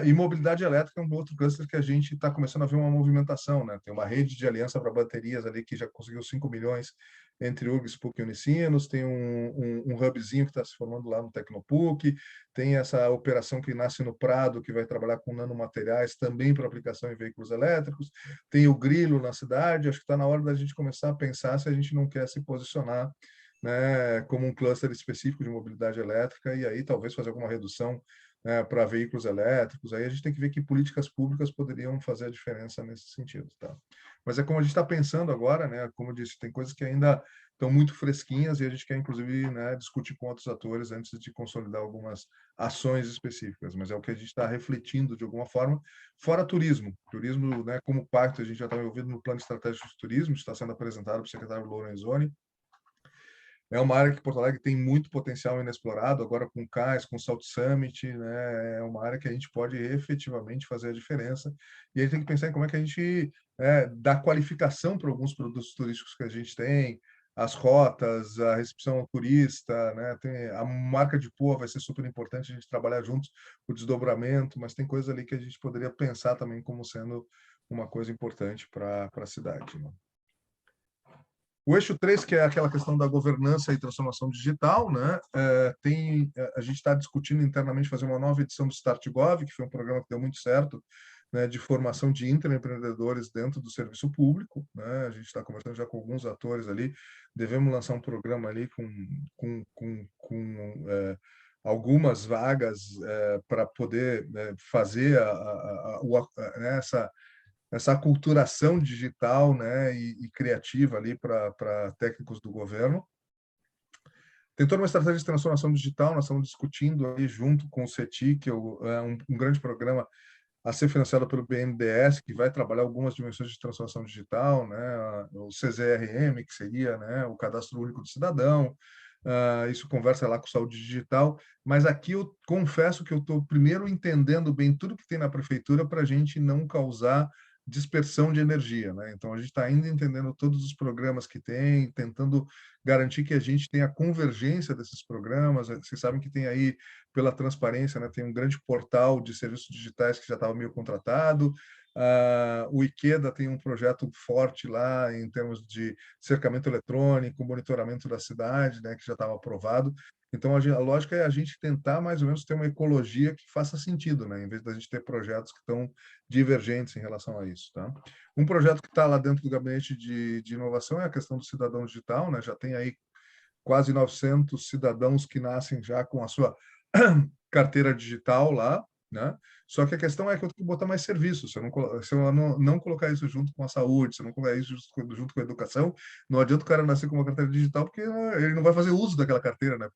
E mobilidade elétrica é um outro cluster que a gente está começando a ver uma movimentação, né? Tem uma rede de aliança para baterias ali que já conseguiu 5 milhões entre URGS, PUC e Unicinos, tem um hubzinho que está se formando lá no Tecnopuc, tem essa operação que nasce no Prado, que vai trabalhar com nanomateriais também para aplicação em veículos elétricos, tem o Grilo na cidade, acho que está na hora da gente começar a pensar se a gente não quer se posicionar, né, como um cluster específico de mobilidade elétrica e aí talvez fazer alguma redução, né, para veículos elétricos. Aí a gente tem que ver que políticas públicas poderiam fazer a diferença nesse sentido, tá? Mas é como a gente está pensando agora, né? Como eu disse, tem coisas que ainda estão muito fresquinhas e a gente quer, inclusive, né, discutir com outros atores antes de consolidar algumas ações específicas. Mas é o que a gente está refletindo de alguma forma. Fora turismo. Turismo, né, como parte, a gente já está envolvido no plano estratégico de turismo, está sendo apresentado para o secretário Lorenzoni. É uma área que Porto Alegre tem muito potencial inexplorado, agora com o CAIS, com o Salt Summit, né? É uma área que a gente pode efetivamente fazer a diferença. E aí tem que pensar em como é que a gente dá qualificação para alguns produtos turísticos que a gente tem, as rotas, a recepção ao turista, né? A marca de Poa vai ser super importante a gente trabalhar juntos, o desdobramento, mas tem coisas ali que a gente poderia pensar também como sendo uma coisa importante para a cidade, né? O eixo 3, que é aquela questão da governança e transformação digital, né? A gente está discutindo internamente fazer uma nova edição do StartGov, que foi um programa que deu muito certo, né, de formação de intraempreendedores dentro do serviço público, né? A gente está conversando já com alguns atores ali, devemos lançar um programa ali com algumas vagas para poder fazer né, essa aculturação digital, né, e criativa ali para técnicos do governo. Tem toda uma estratégia de transformação digital, nós estamos discutindo aí junto com o CETI, que é um grande programa a ser financiado pelo BNDES, que vai trabalhar algumas dimensões de transformação digital, né, o CZRM, que seria, né, o Cadastro Único do Cidadão, isso conversa lá com saúde digital, mas aqui eu confesso que eu estou primeiro entendendo bem tudo que tem na prefeitura para a gente não causar dispersão de energia, né? Então a gente está ainda entendendo todos os programas que tem, tentando garantir que a gente tenha a convergência desses programas. Vocês sabem que tem aí, pela transparência, né, tem um grande portal de serviços digitais que já estava meio contratado. O Ikeda tem um projeto forte lá em termos de cercamento eletrônico, monitoramento da cidade, né, que já estava aprovado. Então, a lógica é a gente tentar, mais ou menos, ter uma ecologia que faça sentido, né? Em vez da gente ter projetos que estão divergentes em relação a isso, tá? Um projeto que está lá dentro do gabinete de inovação é a questão do cidadão digital, né? Já tem aí quase 900 cidadãos que nascem já com a sua carteira digital lá, né? Só que a questão é que eu tenho que botar mais serviços. Se eu não colocar isso junto com a saúde, se eu não colocar isso junto com a educação, não adianta o cara nascer com uma carteira digital, porque ele não vai fazer uso daquela carteira, né?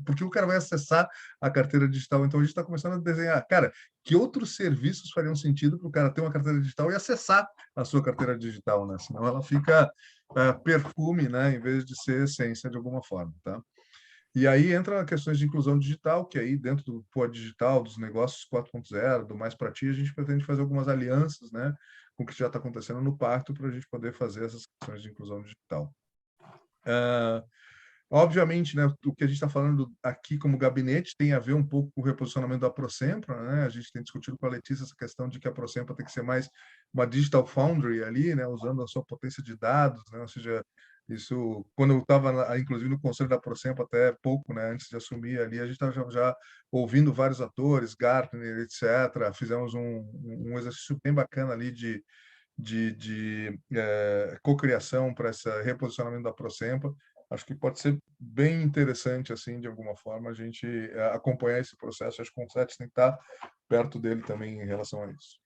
Porque o cara vai acessar a carteira digital. Então a gente está começando a desenhar, cara, que outros serviços fariam sentido para o cara ter uma carteira digital e acessar a sua carteira digital, né? Senão ela fica perfume, né? Em vez de ser essência de alguma forma, tá? E aí entra questões de inclusão digital, que aí dentro do Pô Digital, dos negócios 4.0, do Mais Pra Ti, a gente pretende fazer algumas alianças, né, com o que já está acontecendo no Pacto, para a gente poder fazer essas questões de inclusão digital. Obviamente, né, o que a gente está falando aqui como gabinete tem a ver um pouco com o reposicionamento da Prosempra, né? A gente tem discutido com a Letícia essa questão de que a Prosempra tem que ser mais uma digital foundry ali, né, usando a sua potência de dados, né? Ou seja, isso, quando eu estava, inclusive, no conselho da Prosempra até pouco, né, antes de assumir ali, a gente estava já ouvindo vários atores, Gartner, etc. Fizemos um exercício bem bacana ali de cocriação para esse reposicionamento da Prosempra. Acho que pode ser bem interessante, assim, de alguma forma, a gente acompanhar esse processo. Acho que o CONSET tem que estar perto dele também em relação a isso.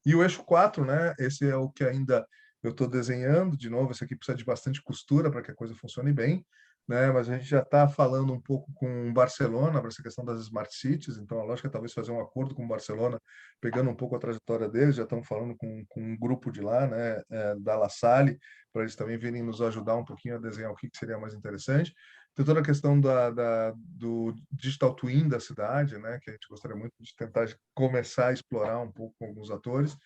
E o eixo 4, né? Esse é o que ainda eu estou desenhando. De novo, esse aqui precisa de bastante costura para que a coisa funcione bem, né? Mas a gente já está falando um pouco com Barcelona para essa questão das Smart Cities. Então, a lógica é talvez fazer um acordo com Barcelona, pegando um pouco a trajetória deles. Já estamos falando com um grupo de lá, né? Da La Salle, para eles também virem nos ajudar um pouquinho a desenhar o que seria mais interessante. Tem toda a questão do digital twin da cidade, né, que a gente gostaria muito de tentar começar a explorar um pouco com alguns atores.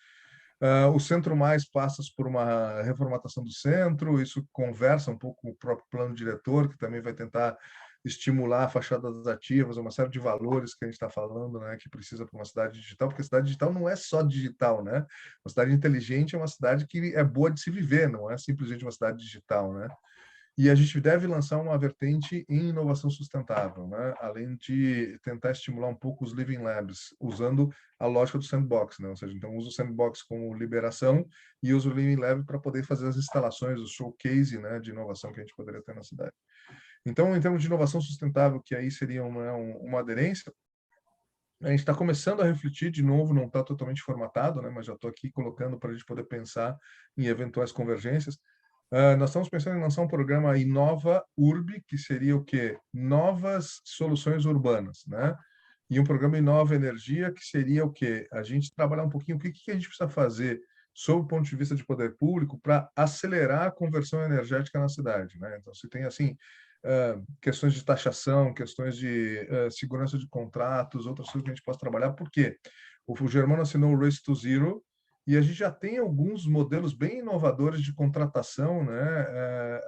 O Centro Mais passa por uma reformatação do centro, isso conversa um pouco com o próprio plano diretor, que também vai tentar estimular fachadas ativas, uma série de valores que a gente está falando, né, que precisa para uma cidade digital, porque a cidade digital não é só digital, né? Uma cidade inteligente é uma cidade que é boa de se viver, não é simplesmente uma cidade digital, né? E a gente deve lançar uma vertente em inovação sustentável, né? Além de tentar estimular um pouco os living labs, usando a lógica do sandbox, né? Ou seja, então usa o sandbox como liberação e usa o living lab para poder fazer as instalações, o showcase, né, de inovação que a gente poderia ter na cidade. Então, em termos de inovação sustentável, que aí seria uma aderência, a gente está começando a refletir de novo, não está totalmente formatado, né? Mas já estou aqui colocando para a gente poder pensar em eventuais convergências. Nós estamos pensando em lançar um programa Inova Urb, que seria o quê? Novas soluções urbanas, né? E um programa Inova Energia, que seria o quê? A gente trabalhar um pouquinho o que a gente precisa fazer sob o ponto de vista de poder público para acelerar a conversão energética na cidade, né? Então, se tem, assim, questões de taxação, questões de segurança de contratos, outras coisas que a gente possa trabalhar. Por quê? O Germano assinou o Race to Zero, E a gente já tem alguns modelos bem inovadores de contratação, né?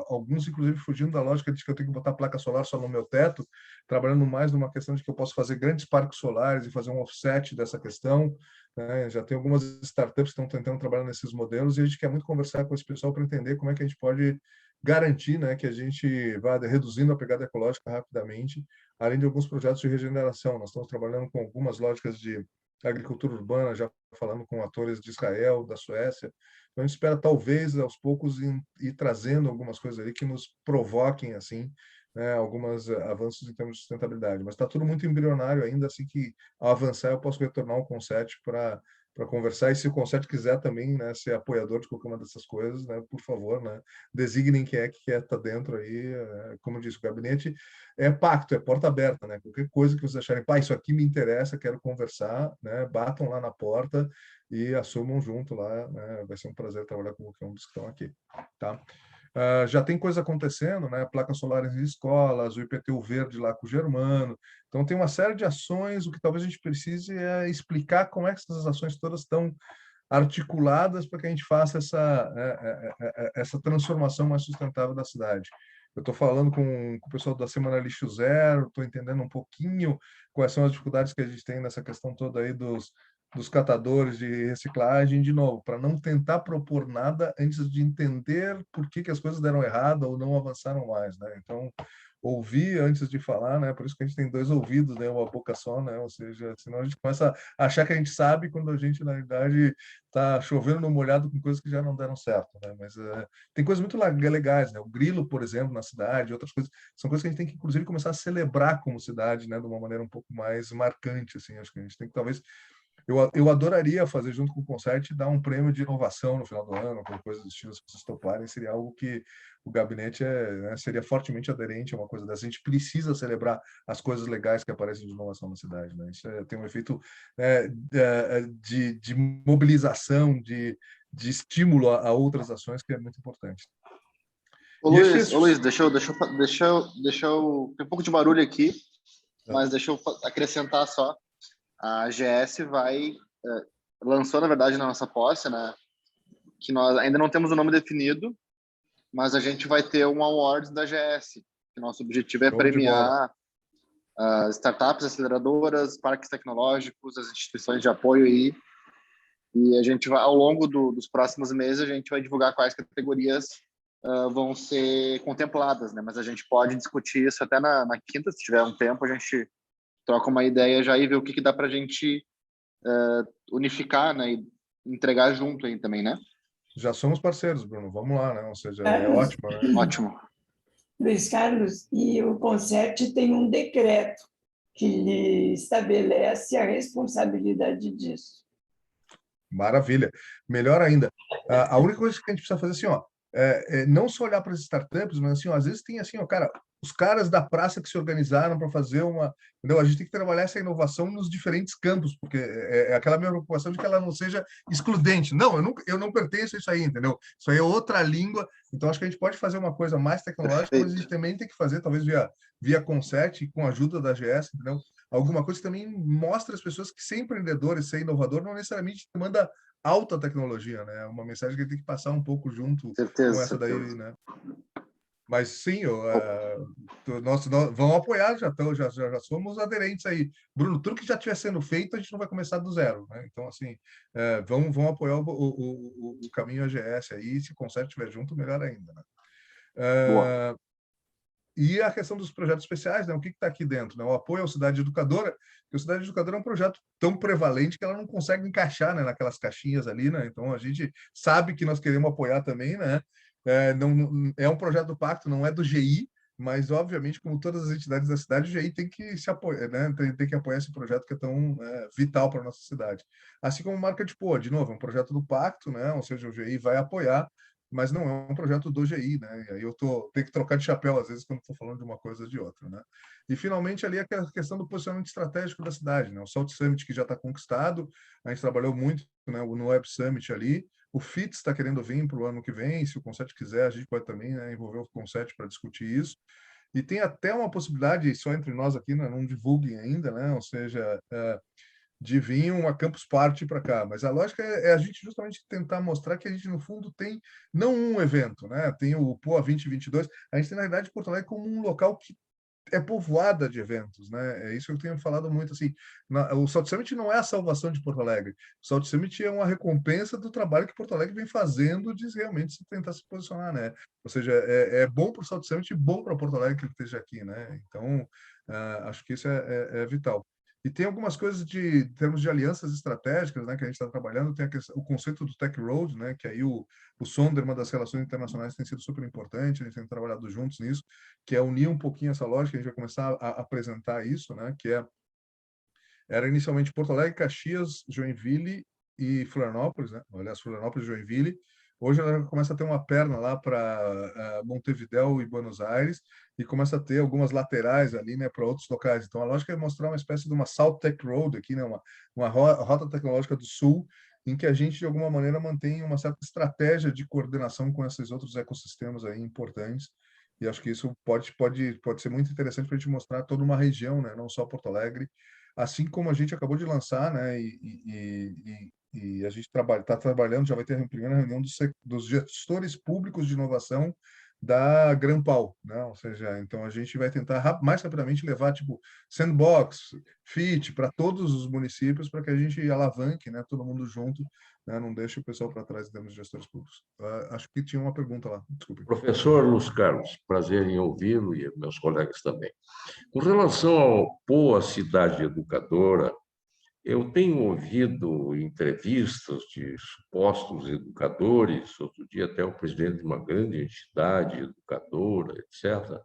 Alguns, inclusive, fugindo da lógica de que eu tenho que botar placa solar só no meu teto, trabalhando mais numa questão de que eu posso fazer grandes parques solares e fazer um offset dessa questão, né? Já tem algumas startups que estão tentando trabalhar nesses modelos e a gente quer muito conversar com esse pessoal para entender como é que a gente pode garantir, né, que a gente vá reduzindo a pegada ecológica rapidamente, além de alguns projetos de regeneração. Nós estamos trabalhando com algumas lógicas de agricultura urbana, já falando com atores de Israel, da Suécia. Então, a gente espera, talvez, aos poucos, ir trazendo algumas coisas ali que nos provoquem, assim, né, alguns avanços em termos de sustentabilidade. Mas está tudo muito embrionário ainda, assim que, ao avançar, eu posso retornar ao Conset para conversar. E se o Conset quiser também, né, ser apoiador de qualquer uma dessas coisas, né, por favor, né, designem quem é que quer estar dentro aí. Como eu disse, o gabinete é pacto, é porta aberta, né? Qualquer coisa que vocês acharem, pá, isso aqui me interessa, quero conversar, né? Batam lá na porta e assumam junto lá, né? Vai ser um prazer trabalhar com qualquer um dos que estão aqui, tá? Já tem coisa acontecendo, né? Placas solares em escolas, o IPTU verde lá com o Germano. Então, tem uma série de ações. O que talvez a gente precise é explicar como é que essas ações todas estão articuladas para que a gente faça essa transformação mais sustentável da cidade. Eu estou falando com o pessoal da Semana Lixo Zero, estou entendendo um pouquinho quais são as dificuldades que a gente tem nessa questão toda aí dos catadores de reciclagem, de novo, para não tentar propor nada antes de entender por que as coisas deram errado ou não avançaram mais, né? Então, ouvir antes de falar, né? Por isso que a gente tem dois ouvidos, né? Uma boca só, né? Ou seja, senão a gente começa a achar que a gente sabe quando a gente, na verdade, está chovendo no molhado com coisas que já não deram certo, né? Mas tem coisas muito legais, né? O grilo, por exemplo, na cidade, outras coisas, são coisas que a gente tem que, inclusive, começar a celebrar como cidade, né? De uma maneira um pouco mais marcante, assim. Acho que a gente tem que, talvez, eu adoraria fazer junto com o Concept dar um prêmio de inovação no final do ano, alguma coisa do estilo, se vocês toparem, seria algo que o gabinete né, seria fortemente aderente a uma coisa dessa. A gente precisa celebrar as coisas legais que aparecem de inovação na cidade, né? Isso tem um efeito de mobilização, de estímulo a outras ações que é muito importante. Ô Luiz, deixa eu... Tem um pouco de barulho aqui, mas deixa eu acrescentar só. A AGS lançou, na verdade, na nossa posse, né, que nós ainda não temos o nome definido, mas a gente vai ter um awards da AGS, que nosso objetivo é premiar as startups, aceleradoras, parques tecnológicos, as instituições de apoio aí, e a gente vai, ao longo dos próximos meses, a gente vai divulgar quais categorias vão ser contempladas, né, mas a gente pode discutir isso até na quinta, se tiver um tempo, a gente troca uma ideia já e ver o que dá para a gente unificar, né, e entregar junto aí também, né? Já somos parceiros, Bruno. Vamos lá, né? Ou seja, é ótimo, né? Ótimo. Luiz Carlos, e o Concept tem um decreto que lhe estabelece a responsabilidade disso. Maravilha. Melhor ainda. A única coisa que a gente precisa fazer assim, ó, não só olhar para as startups, mas assim, ó, às vezes tem assim, ó, cara, os caras da praça que se organizaram para fazer uma, entendeu? A gente tem que trabalhar essa inovação nos diferentes campos, porque é aquela minha preocupação de que ela não seja excludente. Não, eu não pertenço a isso aí, entendeu? Isso aí é outra língua. Então acho que a gente pode fazer uma coisa mais tecnológica, Perfeito. mas a gente também tem que fazer, talvez via Concept, com a ajuda da AGS, entendeu? Alguma coisa que também mostra às pessoas que ser empreendedor e ser inovador não necessariamente demanda alta tecnologia, né? Uma mensagem que tem que passar um pouco junto com essa daí, né? Mas sim, nós vamos apoiar, já somos aderentes aí. Bruno, tudo que já estiver sendo feito, a gente não vai começar do zero, né? Então, assim, vamos apoiar o caminho AGS aí, se o Concept estiver junto, melhor ainda, né? E a questão dos projetos especiais, né? O que está aqui dentro? Né? O apoio à Cidade Educadora, porque a Cidade Educadora é um projeto tão prevalente que ela não consegue encaixar, né, naquelas caixinhas ali, né? Então, a gente sabe que nós queremos apoiar também, né? É um projeto do Pacto, não é do GI, mas, obviamente, como todas as entidades da cidade, o GI tem que se apoiar, né? Tem que apoiar esse projeto que é tão vital para a nossa cidade. Assim como Marca de Poa, de novo, é um projeto do Pacto, né? Ou seja, o GI vai apoiar, mas não é um projeto do GI, né? E aí tenho que trocar de chapéu, às vezes, quando estou falando de uma coisa ou de outra, né? E, finalmente, ali a questão do posicionamento estratégico da cidade, né? O Salt Summit, que já está conquistado, a gente trabalhou muito, né, no Web Summit ali, o FITS está querendo vir para o ano que vem, se o Concept quiser, a gente pode também, né, envolver o Concept para discutir isso. E tem até uma possibilidade, só entre nós aqui, né, não divulguem ainda, né? Ou seja, de vir uma campus party para cá, mas a lógica é a gente justamente tentar mostrar que a gente, no fundo, tem não um evento, né? Tem o Poa 2022, a gente tem, na verdade, Porto Alegre como um local que é povoada de eventos, né? É isso que eu tenho falado muito, assim, o South Summit não é a salvação de Porto Alegre, o South Summit é uma recompensa do trabalho que Porto Alegre vem fazendo de realmente se tentar se posicionar, né? Ou seja, é bom para o South Summit e bom para Porto Alegre que ele esteja aqui, né? Então, acho que isso é vital. E tem algumas coisas em termos de alianças estratégicas, né, que a gente está trabalhando, tem o conceito do Tech Road, né, que aí o Sonderman das relações internacionais tem sido super importante, a gente tem trabalhado juntos nisso, que é unir um pouquinho essa lógica, a gente vai começar a apresentar isso, né, era inicialmente Porto Alegre, Caxias, Joinville e Florianópolis, né, aliás, Florianópolis e Joinville. Hoje ela começa a ter uma perna lá para Montevidéu e Buenos Aires, e começa a ter algumas laterais ali, né, para outros locais. Então, a lógica é mostrar uma espécie de uma South Tech Road aqui, né, uma rota tecnológica do Sul, em que a gente, de alguma maneira, mantém uma certa estratégia de coordenação com esses outros ecossistemas aí importantes. E acho que isso pode ser muito interessante para a gente mostrar toda uma região, né, não só Porto Alegre, assim como a gente acabou de lançar, né, e a gente está trabalhando, já vai ter a primeira reunião dos gestores públicos de inovação da Grampal, né? Ou seja, então a gente vai tentar mais rapidamente levar tipo sandbox, fit para todos os municípios para que a gente alavanque, né? Todo mundo junto, né? Não deixe o pessoal para trás em termos de gestores públicos. Acho que tinha uma pergunta lá, desculpe. Professor Luiz Carlos, prazer em ouvi-lo e meus colegas também. Com relação ao Poa Cidade Educadora, eu tenho ouvido entrevistas de supostos educadores, outro dia até o presidente de uma grande entidade educadora, etc.,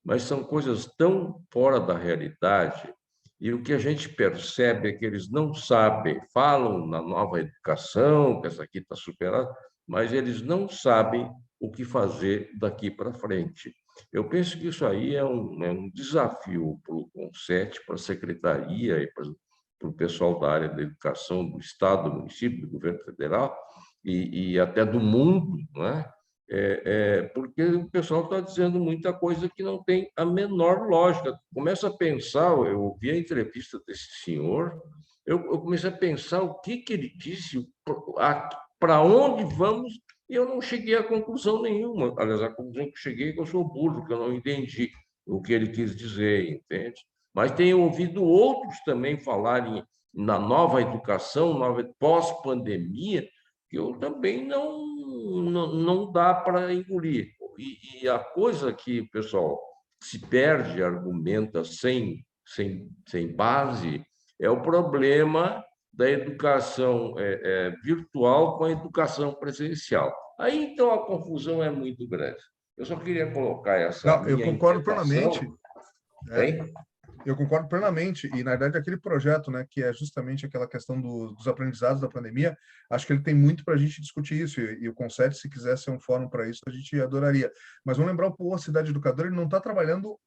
mas são coisas tão fora da realidade, e o que a gente percebe é que eles não sabem, falam na nova educação, que essa aqui está superada, mas eles não sabem o que fazer daqui para frente. Eu penso que isso aí é um desafio para o CONCET, para a Secretaria e para o pessoal da área da educação do Estado, do município, do governo federal e até do mundo, né? Porque o pessoal está dizendo muita coisa que não tem a menor lógica. Começa a pensar, eu ouvi a entrevista desse senhor, eu comecei a pensar o que ele disse, para onde vamos, e eu não cheguei a conclusão nenhuma. Aliás, a conclusão que eu cheguei é que eu sou burro, que eu não entendi o que ele quis dizer, entende? Mas tenho ouvido outros também falarem na nova educação, nova pós-pandemia, que eu também não dá para engolir. E a coisa que o pessoal se perde, argumenta sem base, é o problema da educação virtual com a educação presencial. Aí, então, a confusão é muito grande. Eu só queria colocar essa eu concordo plenamente. Hein? Eu concordo plenamente, e na verdade aquele projeto, né, que é justamente aquela questão dos aprendizados da pandemia, acho que ele tem muito para a gente discutir isso, e o CONCET, se quiser ser um fórum para isso, a gente adoraria. Mas vamos lembrar, o Cidade Educadora, ele não está trabalhando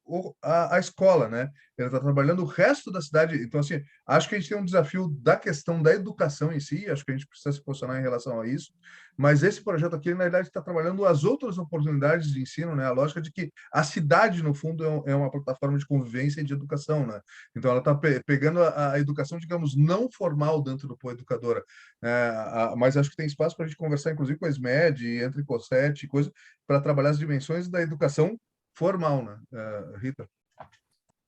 a escola, né? Ele está trabalhando o resto da cidade. Então, assim, acho que a gente tem um desafio da questão da educação em si, acho que a gente precisa se posicionar em relação a isso, mas esse projeto aqui, na verdade, está trabalhando as outras oportunidades de ensino, né? A lógica de que a cidade, no fundo, é uma plataforma de convivência e de educação, né? Então, ela está pegando a educação, digamos, não formal dentro do Poa Educadora, mas acho que tem espaço para a gente conversar, inclusive, com a SMED, entre COSET e coisa, para trabalhar as dimensões da educação formal, né? Rita?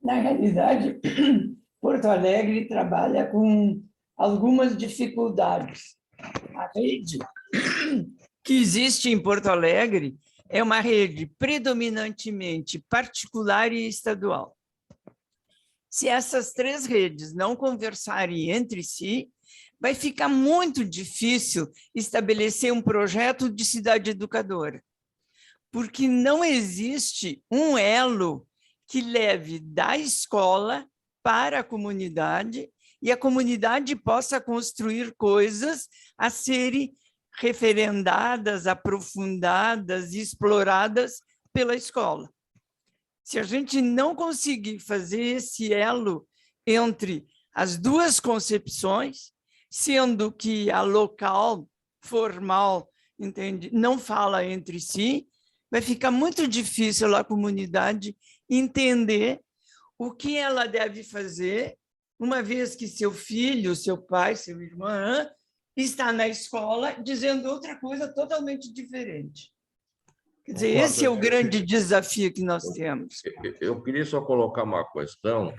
Na realidade, Porto Alegre trabalha com algumas dificuldades. A rede que existe em Porto Alegre é uma rede predominantemente particular e estadual. Se essas três redes não conversarem entre si, vai ficar muito difícil estabelecer um projeto de cidade educadora, porque não existe um elo que leve da escola para a comunidade e a comunidade possa construir coisas a serem referendadas, aprofundadas, exploradas pela escola. Se a gente não conseguir fazer esse elo entre as duas concepções, sendo que a local, formal, entende, não fala entre si, vai ficar muito difícil a comunidade entender o que ela deve fazer uma vez que seu filho, seu pai, seu irmão está na escola dizendo outra coisa totalmente diferente. Quer dizer, esse é o grande desafio que nós temos. Eu queria só colocar uma questão.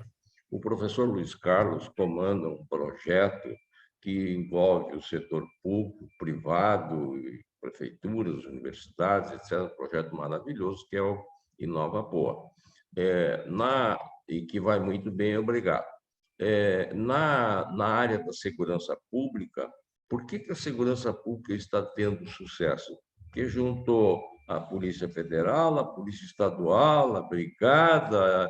O professor Luiz Carlos comanda um projeto que envolve o setor público, privado, prefeituras, universidades, etc. Um projeto maravilhoso, que é o Inova Poa. E que vai muito bem, obrigado. Na área da segurança pública, por que a segurança pública está tendo sucesso? Porque juntou a Polícia Federal, a Polícia Estadual, a Brigada,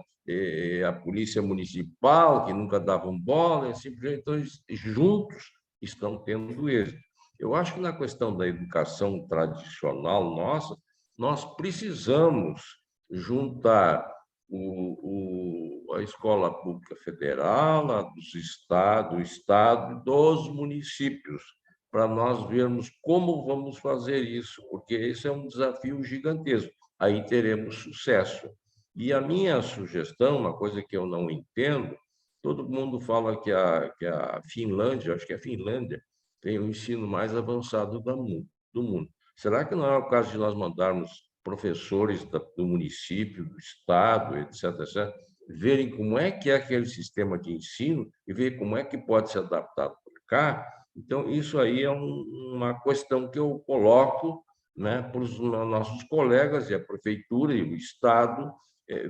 a Polícia Municipal, que nunca davam bola, e assim por diante. Então, eles juntos estão tendo êxito. Eu acho que na questão da educação tradicional nossa, nós precisamos juntar a escola pública federal, a do Estado e dos municípios, para nós vermos como vamos fazer isso, porque esse é um desafio gigantesco. Aí teremos sucesso. E a minha sugestão, uma coisa que eu não entendo, todo mundo fala que a Finlândia, acho que é a Finlândia, tem o ensino mais avançado do mundo. Será que não é o caso de nós mandarmos professores do município, do estado, etc., verem como é que é aquele sistema de ensino e ver como é que pode ser adaptado para cá? Então, isso aí é uma questão que eu coloco, né, para os nossos colegas e a prefeitura e o estado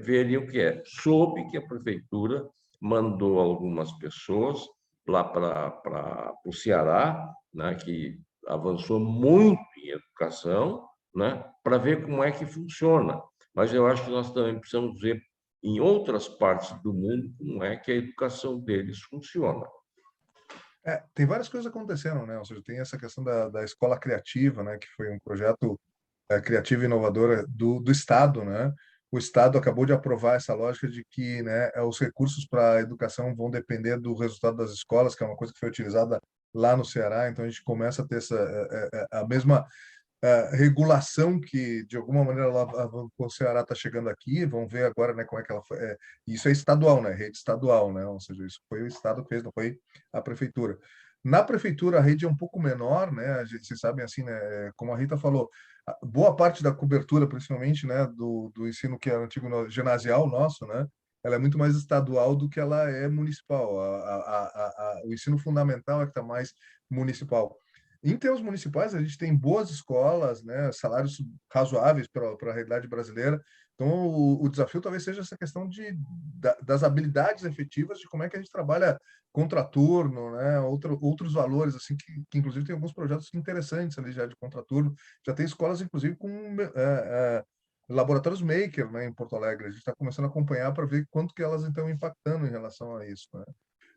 verem o que é. Soube que a prefeitura mandou algumas pessoas lá para o Ceará, né, que avançou muito em educação, né, para ver como é que funciona. Mas eu acho que nós também precisamos ver em outras partes do mundo como é que a educação deles funciona. Tem várias coisas acontecendo, né? Ou seja, tem essa questão da escola criativa, né? Que foi um projeto criativo e inovador do Estado, né? O Estado acabou de aprovar essa lógica de que, né, os recursos para a educação vão depender do resultado das escolas, que é uma coisa que foi utilizada lá no Ceará. Então, a gente começa a ter a mesma regulação que, de alguma maneira, o Ceará está chegando aqui. Vamos ver agora, né, como é que ela foi. Isso é estadual, né? Rede estadual, né? Ou seja, isso foi o Estado que fez, não foi a prefeitura. Na prefeitura, a rede é um pouco menor, né? Vocês sabem, assim, né? Como a Rita falou, boa parte da cobertura, principalmente, né, do ensino que é antigo ginasial nosso, né? Ela é muito mais estadual do que ela é municipal. O ensino fundamental é que está mais municipal. Em termos municipais, a gente tem boas escolas, né, salários razoáveis para a realidade brasileira. Então, o desafio talvez seja essa questão das habilidades efetivas de como é que a gente trabalha contraturno, né, outros valores, assim, que inclusive tem alguns projetos interessantes ali já de contraturno. Já tem escolas, inclusive, com laboratórios maker, né, em Porto Alegre. A gente está começando a acompanhar para ver quanto que elas estão impactando em relação a isso, né?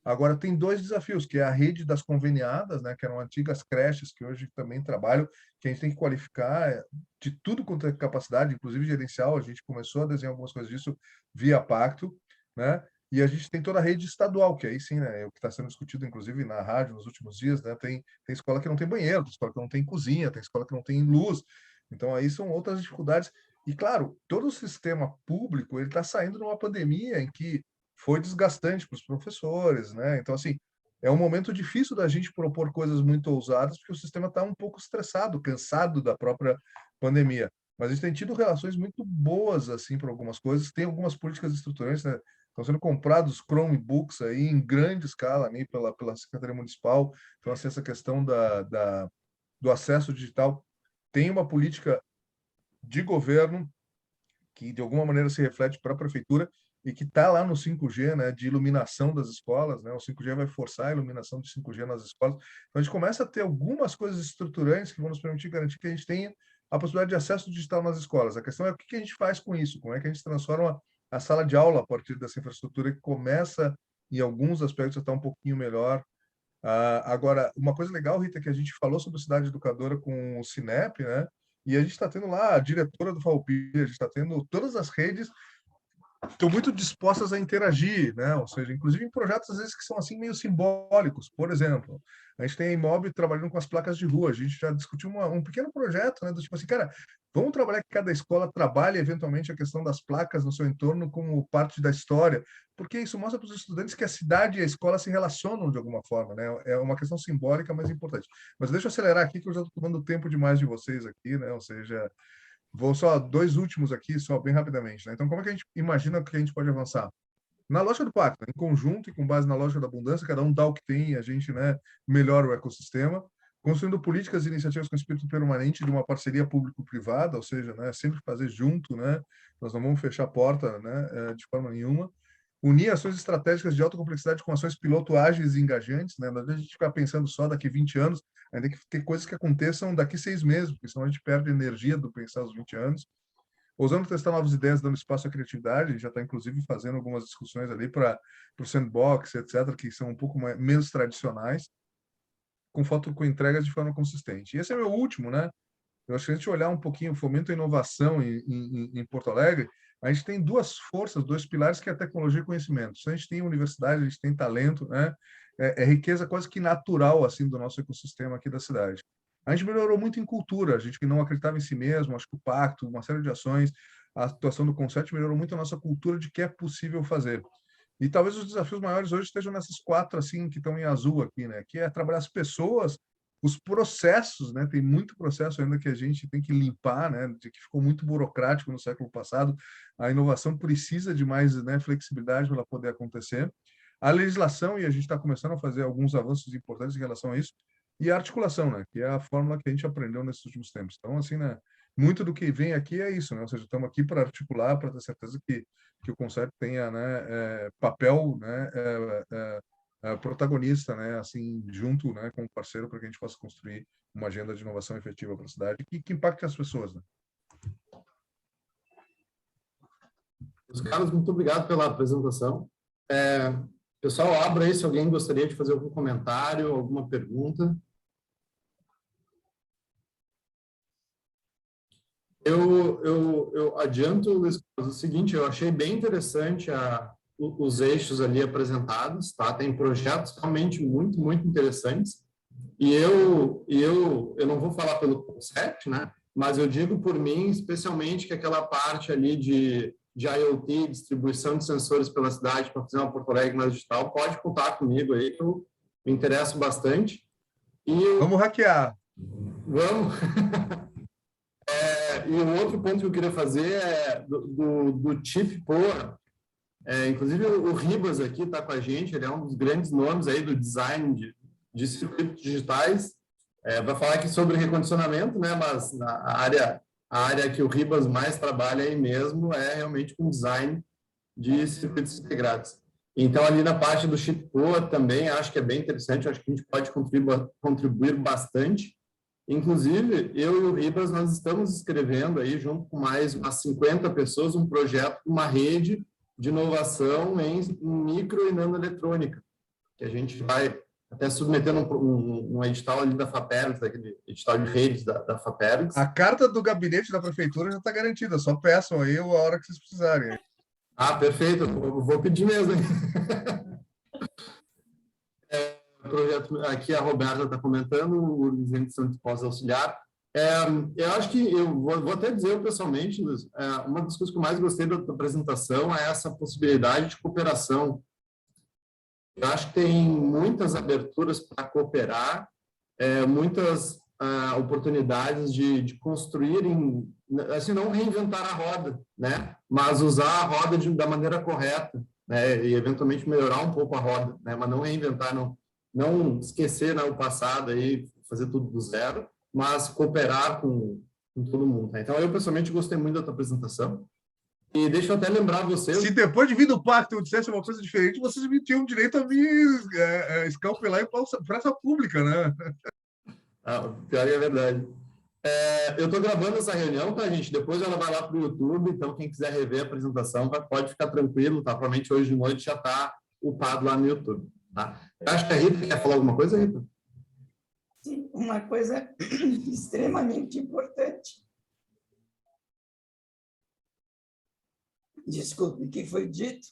Agora, tem dois desafios, que é a rede das conveniadas, né, que eram antigas creches, que hoje também trabalham, que a gente tem que qualificar de tudo quanto é capacidade, inclusive gerencial. A gente começou a desenhar algumas coisas disso via pacto, né? E a gente tem toda a rede estadual, que aí sim, né, é o que está sendo discutido, inclusive, na rádio nos últimos dias, né? Tem escola que não tem banheiro, tem escola que não tem cozinha, tem escola que não tem luz. Então, aí são outras dificuldades. E, claro, todo o sistema público ele está saindo de uma pandemia em que foi desgastante para os professores, né? Então, assim, é um momento difícil da gente propor coisas muito ousadas, porque o sistema está um pouco estressado, cansado da própria pandemia. Mas a gente tem tido relações muito boas, assim, para algumas coisas. Tem algumas políticas estruturantes, né? Estão sendo comprados Chromebooks aí em grande escala ali pela Secretaria Municipal. Então, assim, essa questão do acesso digital tem uma política de governo que, de alguma maneira, se reflete para a prefeitura e que está lá no 5G, né, de iluminação das escolas, né? O 5G vai forçar a iluminação de 5G nas escolas. Então, a gente começa a ter algumas coisas estruturantes que vão nos permitir garantir que a gente tenha a possibilidade de acesso digital nas escolas. A questão é o que a gente faz com isso, como é que a gente transforma a sala de aula a partir dessa infraestrutura que começa, em alguns aspectos, a estar um pouquinho melhor. Agora, uma coisa legal, Rita, que a gente falou sobre cidade educadora com o Cinep, né? E a gente está tendo lá a diretora do FAUPI, a gente está tendo todas as redes estão muito dispostas a interagir, né? Ou seja, inclusive em projetos às vezes que são assim meio simbólicos. Por exemplo, a gente tem a Imob trabalhando com as placas de rua. A gente já discutiu um pequeno projeto, né? Do tipo assim, cara, vamos trabalhar que cada escola trabalhe eventualmente a questão das placas no seu entorno como parte da história, porque isso mostra para os estudantes que a cidade e a escola se relacionam de alguma forma, né? É uma questão simbólica, mas importante. Mas deixa eu acelerar aqui, que eu já estou tomando tempo demais de vocês aqui, né? Ou seja, vou só 2 últimos aqui, só bem rapidamente, né? Então, como é que a gente imagina que a gente pode avançar? Na lógica do pacto, em conjunto e com base na lógica da abundância, cada um dá o que tem e a gente, né, melhora o ecossistema, construindo políticas e iniciativas com espírito permanente de uma parceria público-privada, ou seja, né, sempre fazer junto, né? Nós não vamos fechar a porta, né, de forma nenhuma. Unir ações estratégicas de alta complexidade com ações piloto ágeis e engajantes, né? Não adianta a gente ficar pensando só daqui 20 anos, ainda que ter coisas que aconteçam daqui 6 meses, porque senão a gente perde energia do pensar os 20 anos. Ousando testar novas ideias, dando espaço à criatividade, a gente já está, inclusive, fazendo algumas discussões ali para o sandbox, etc., que são um pouco menos tradicionais, com entregas de forma consistente. E esse é meu último, né? Eu acho que a gente olhar um pouquinho, fomento a inovação em Porto Alegre, a gente tem 2 forças, 2 pilares, que é a tecnologia e conhecimento. Se a gente tem universidade, a gente tem talento, né? É riqueza quase que natural, assim, do nosso ecossistema aqui da cidade. A gente melhorou muito em cultura, a gente que não acreditava em si mesmo, acho que o pacto, uma série de ações, a atuação do Concept melhorou muito a nossa cultura de que é possível fazer. E talvez os desafios maiores hoje estejam nessas 4, assim, que estão em azul aqui, né? Que é trabalhar as pessoas, os processos, né? Tem muito processo ainda que a gente tem que limpar, né? De que ficou muito burocrático no século passado. A inovação precisa de mais, né, flexibilidade para ela poder acontecer. A legislação, e a gente está começando a fazer alguns avanços importantes em relação a isso, e a articulação, né? Que é a fórmula que a gente aprendeu nesses últimos tempos. Então, assim, né? Muito do que vem aqui é isso, né? Ou seja, estamos aqui para articular, para ter certeza que o conceito tenha, né, papel, né, protagonista, né, assim, junto, né, com o parceiro, para que a gente possa construir uma agenda de inovação efetiva para a cidade que impacte as pessoas, né? Carlos, muito obrigado pela apresentação. Pessoal, abra aí se alguém gostaria de fazer algum comentário, alguma pergunta. Eu adianto, Luiz Carlos, o seguinte, eu achei bem interessante os eixos ali apresentados, tá? Tem projetos realmente muito, muito interessantes. E eu não vou falar pelo concept, né? Mas eu digo por mim, especialmente, que aquela parte ali de IoT, distribuição de sensores pela cidade para fazer uma Porto Alegre mais digital, pode contar comigo aí, que eu me interesso bastante. Vamos hackear. Vamos. E um outro ponto que eu queria fazer é do Chip Poa. Inclusive, o Ribas aqui está com a gente, ele é um dos grandes nomes aí do design de circuitos digitais. Vai falar aqui sobre recondicionamento, né? Mas a área que o Ribas mais trabalha aí mesmo é realmente com design de circuitos integrados. Então, ali na parte do Chip Poa também acho que é bem interessante, acho que a gente pode contribuir bastante. Inclusive, eu e o Ribas, nós estamos escrevendo aí, junto com mais umas 50 pessoas, um projeto, uma rede de inovação em micro e nanoeletrônica, que a gente vai até submeter um edital ali da FAPERGS, aquele edital de redes da FAPERGS. A carta do gabinete da prefeitura já está garantida, só peçam aí a hora que vocês precisarem. Perfeito, eu vou pedir mesmo. Projeto aqui a Roberta está comentando, os entes estão dispostos a auxiliar. Eu acho que eu vou até dizer pessoalmente, Luiz, uma das coisas que eu mais gostei da apresentação é essa possibilidade de cooperação. Eu acho que tem muitas aberturas para cooperar, muitas oportunidades de construírem, assim, não reinventar a roda, né? Mas usar a roda da maneira correta, né? E eventualmente melhorar um pouco a roda, né? Mas não reinventar, não esquecer, né, o passado aí, fazer tudo do zero, mas cooperar com todo mundo. Né? Então, eu pessoalmente gostei muito da tua apresentação. E deixa eu até lembrar vocês... Se depois de vir do pacto eu dissesse uma coisa diferente, vocês me tinham direito a me escalpelar em praça pública, né? Pior que é verdade. Eu estou gravando essa reunião, tá, gente? Depois ela vai lá para o YouTube, então quem quiser rever a apresentação pode ficar tranquilo, tá? Provavelmente hoje de noite já está upado lá no YouTube. Tá? Eu acho que a Rita quer falar alguma coisa, Rita? Sim, uma coisa extremamente importante. desculpe, que foi dito,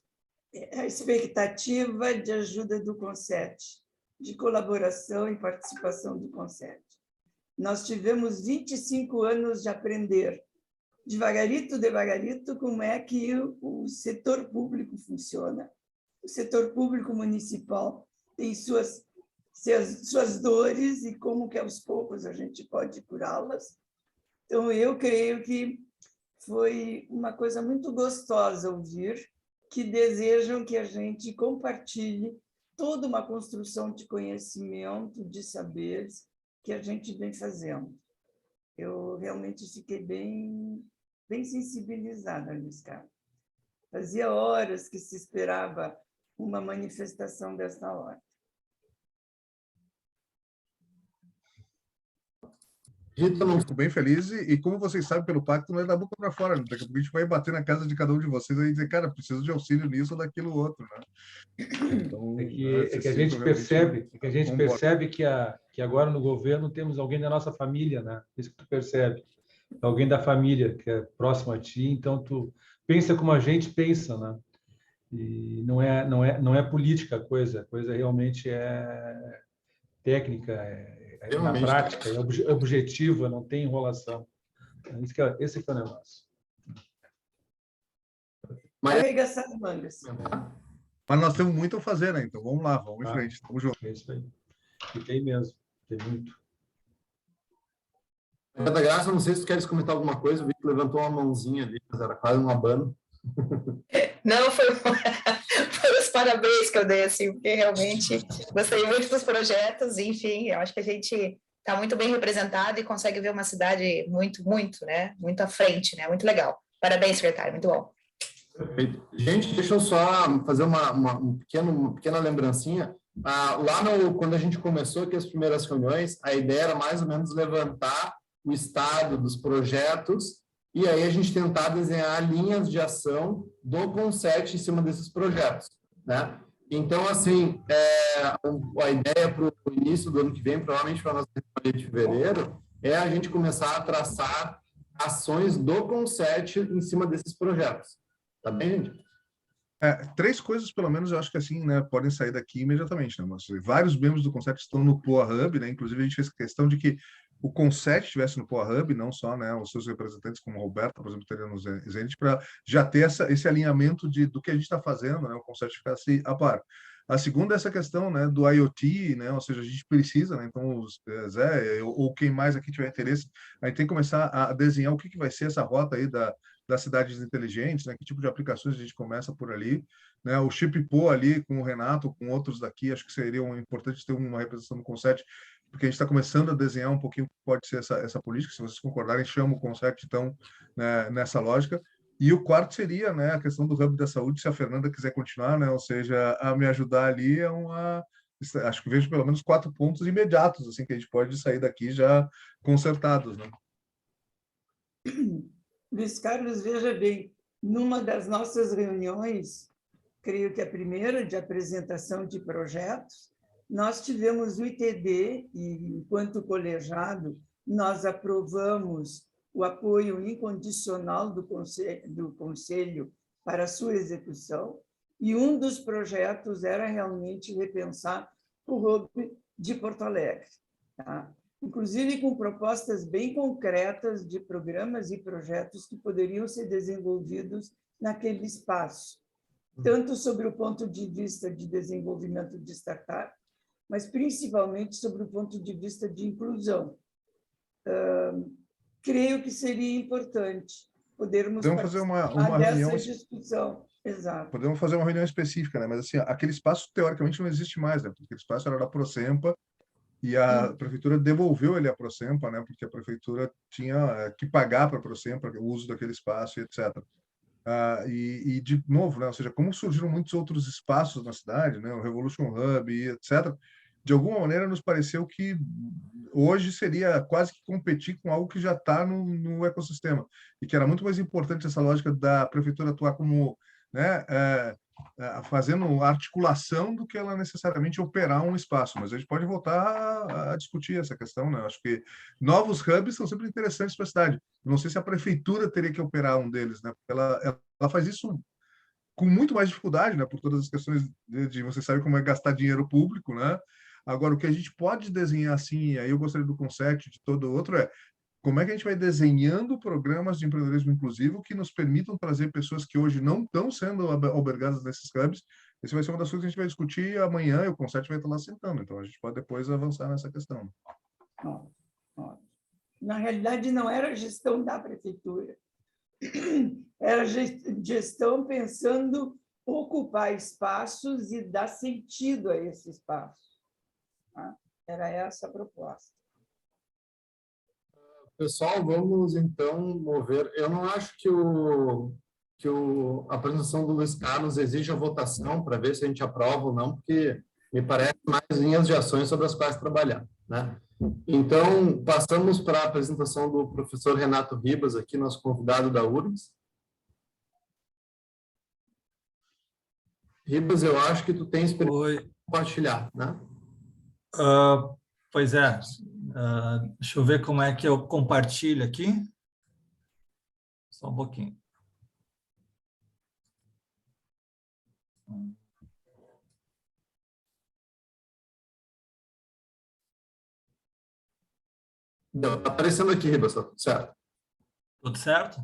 a expectativa de ajuda do CONCET, de colaboração e participação do CONCET. Nós tivemos 25 anos de aprender, devagarito, como é que o setor público funciona. O setor público municipal tem suas dores e como que aos poucos a gente pode curá-las. Então, eu creio que foi uma coisa muito gostosa ouvir que desejam que a gente compartilhe toda uma construção de conhecimento, de saberes que a gente vem fazendo. Eu realmente fiquei bem sensibilizada, Luiz Carlos. Fazia horas que se esperava uma manifestação dessa hora. Fico bem feliz e como vocês sabem, pelo pacto não é da boca para fora. Daqui a pouco a gente vai bater na casa de cada um de vocês e dizer, cara, preciso de auxílio nisso ou daquilo outro, né? Então, que a gente percebe que agora no governo temos alguém da nossa família, né? Isso que tu percebe. Alguém da família que é próximo a ti, então tu pensa como a gente pensa, né? E não é política a coisa realmente é técnica, na prática, é objetiva, não tem enrolação. Esse que é o negócio. Arregaçar as mangas. Mas nós temos muito a fazer, né? Então vamos lá, vamos em frente, estamos juntos. É isso aí. E tem mesmo, tem muito. Da Graça, não sei se tu queres comentar alguma coisa, o Vitor levantou uma mãozinha ali, mas era quase um abano. Não, foi os parabéns que eu dei, assim, porque realmente gostei muito dos projetos, enfim, eu acho que a gente está muito bem representado e consegue ver uma cidade muito, né, muito à frente, né, muito legal. Parabéns, secretário, muito bom. Perfeito. Gente, deixa eu só fazer uma pequena lembrancinha. Quando a gente começou aqui as primeiras reuniões, a ideia era mais ou menos levantar o estado dos projetos e aí a gente tentar desenhar linhas de ação do CONCET em cima desses projetos, né? Então, assim, a ideia para o início do ano que vem, provavelmente para a nossa reunião de fevereiro, é a gente começar a traçar ações do CONCET em cima desses projetos. Tá bem, gente? Três coisas, pelo menos, eu acho que assim, né, podem sair daqui imediatamente, né? Mas vários membros do CONCET estão no Poa Hub, né? Inclusive, a gente fez questão de que o CONCET estivesse no Poa Hub, não só, né, os seus representantes, como a Roberta, por exemplo, estaria no Zenit, para já ter esse alinhamento do que a gente está fazendo, né? O CONCET ficasse a par. A segunda é essa questão, né, do IoT, né? Ou seja, a gente precisa, né? Então, Zé, ou quem mais aqui tiver interesse, a gente tem que começar a desenhar o que vai ser essa rota aí das cidades inteligentes, né? Que tipo de aplicações a gente começa por ali, né? O Chip-Po ali com o Renato, com outros daqui, acho que seria importante ter uma representação no CONCET, porque a gente está começando a desenhar um pouquinho o que pode ser essa política. Se vocês concordarem, chamo o CONCET, então, né, nessa lógica. E o quarto seria, né, a questão do Hub da Saúde, se a Fernanda quiser continuar, né? Ou seja, a me ajudar ali acho que vejo pelo menos 4 pontos imediatos, assim, que a gente pode sair daqui já consertados, né? Luiz Carlos, veja bem, numa das nossas reuniões, creio que a primeira de apresentação de projetos, nós tivemos o ITD e, enquanto colegiado, nós aprovamos o apoio incondicional do Conselho para a sua execução, e um dos projetos era realmente repensar o Hub de Porto Alegre, tá? Inclusive com propostas bem concretas de programas e projetos que poderiam ser desenvolvidos naquele espaço, tanto sobre o ponto de vista de desenvolvimento de startup, mas principalmente sobre o ponto de vista de inclusão. Creio que seria importante podermos fazer uma reunião, discussão. Exato. Podemos fazer uma reunião específica, né? Mas assim, aquele espaço teoricamente não existe mais, né? Porque aquele espaço era da Procempa e a prefeitura devolveu ele à Procempa, né? Porque a prefeitura tinha que pagar para a Procempa o uso daquele espaço, etc. E de novo, né? Ou seja, como surgiram muitos outros espaços na cidade, né? O Revolution Hub, etc. De alguma maneira, nos pareceu que hoje seria quase que competir com algo que já está no ecossistema, e que era muito mais importante essa lógica da prefeitura atuar como, né, fazendo articulação do que ela necessariamente operar um espaço, mas a gente pode voltar a discutir essa questão, né? Acho que novos hubs são sempre interessantes para a cidade. Não sei se a prefeitura teria que operar um deles, né? Porque ela faz isso com muito mais dificuldade, né? Por todas as questões de você sabe como é gastar dinheiro público, né? Agora, o que a gente pode desenhar assim, aí eu gostaria do conceito de todo outro, como é que a gente vai desenhando programas de empreendedorismo inclusivo que nos permitam trazer pessoas que hoje não estão sendo albergadas nesses hubs. Esse vai ser uma das coisas que a gente vai discutir amanhã, e o conceito vai estar lá sentando. Então, a gente pode depois avançar nessa questão. Na realidade, não era gestão da prefeitura. Era gestão pensando ocupar espaços e dar sentido a esse espaço. Era essa a proposta. Pessoal, vamos então mover. Eu não acho que a apresentação do Luiz Carlos exija votação para ver se a gente aprova ou não, porque me parece mais linhas de ações sobre as quais trabalhar, né? Então, passamos para a apresentação do professor Renato Ribas, aqui, nosso convidado da URGS. Ribas, eu acho que tu tem experiência de compartilhar, né? Pois é. Deixa eu ver como é que eu compartilho aqui. Só um pouquinho. Está aparecendo aqui, Ribas, certo? Tudo certo?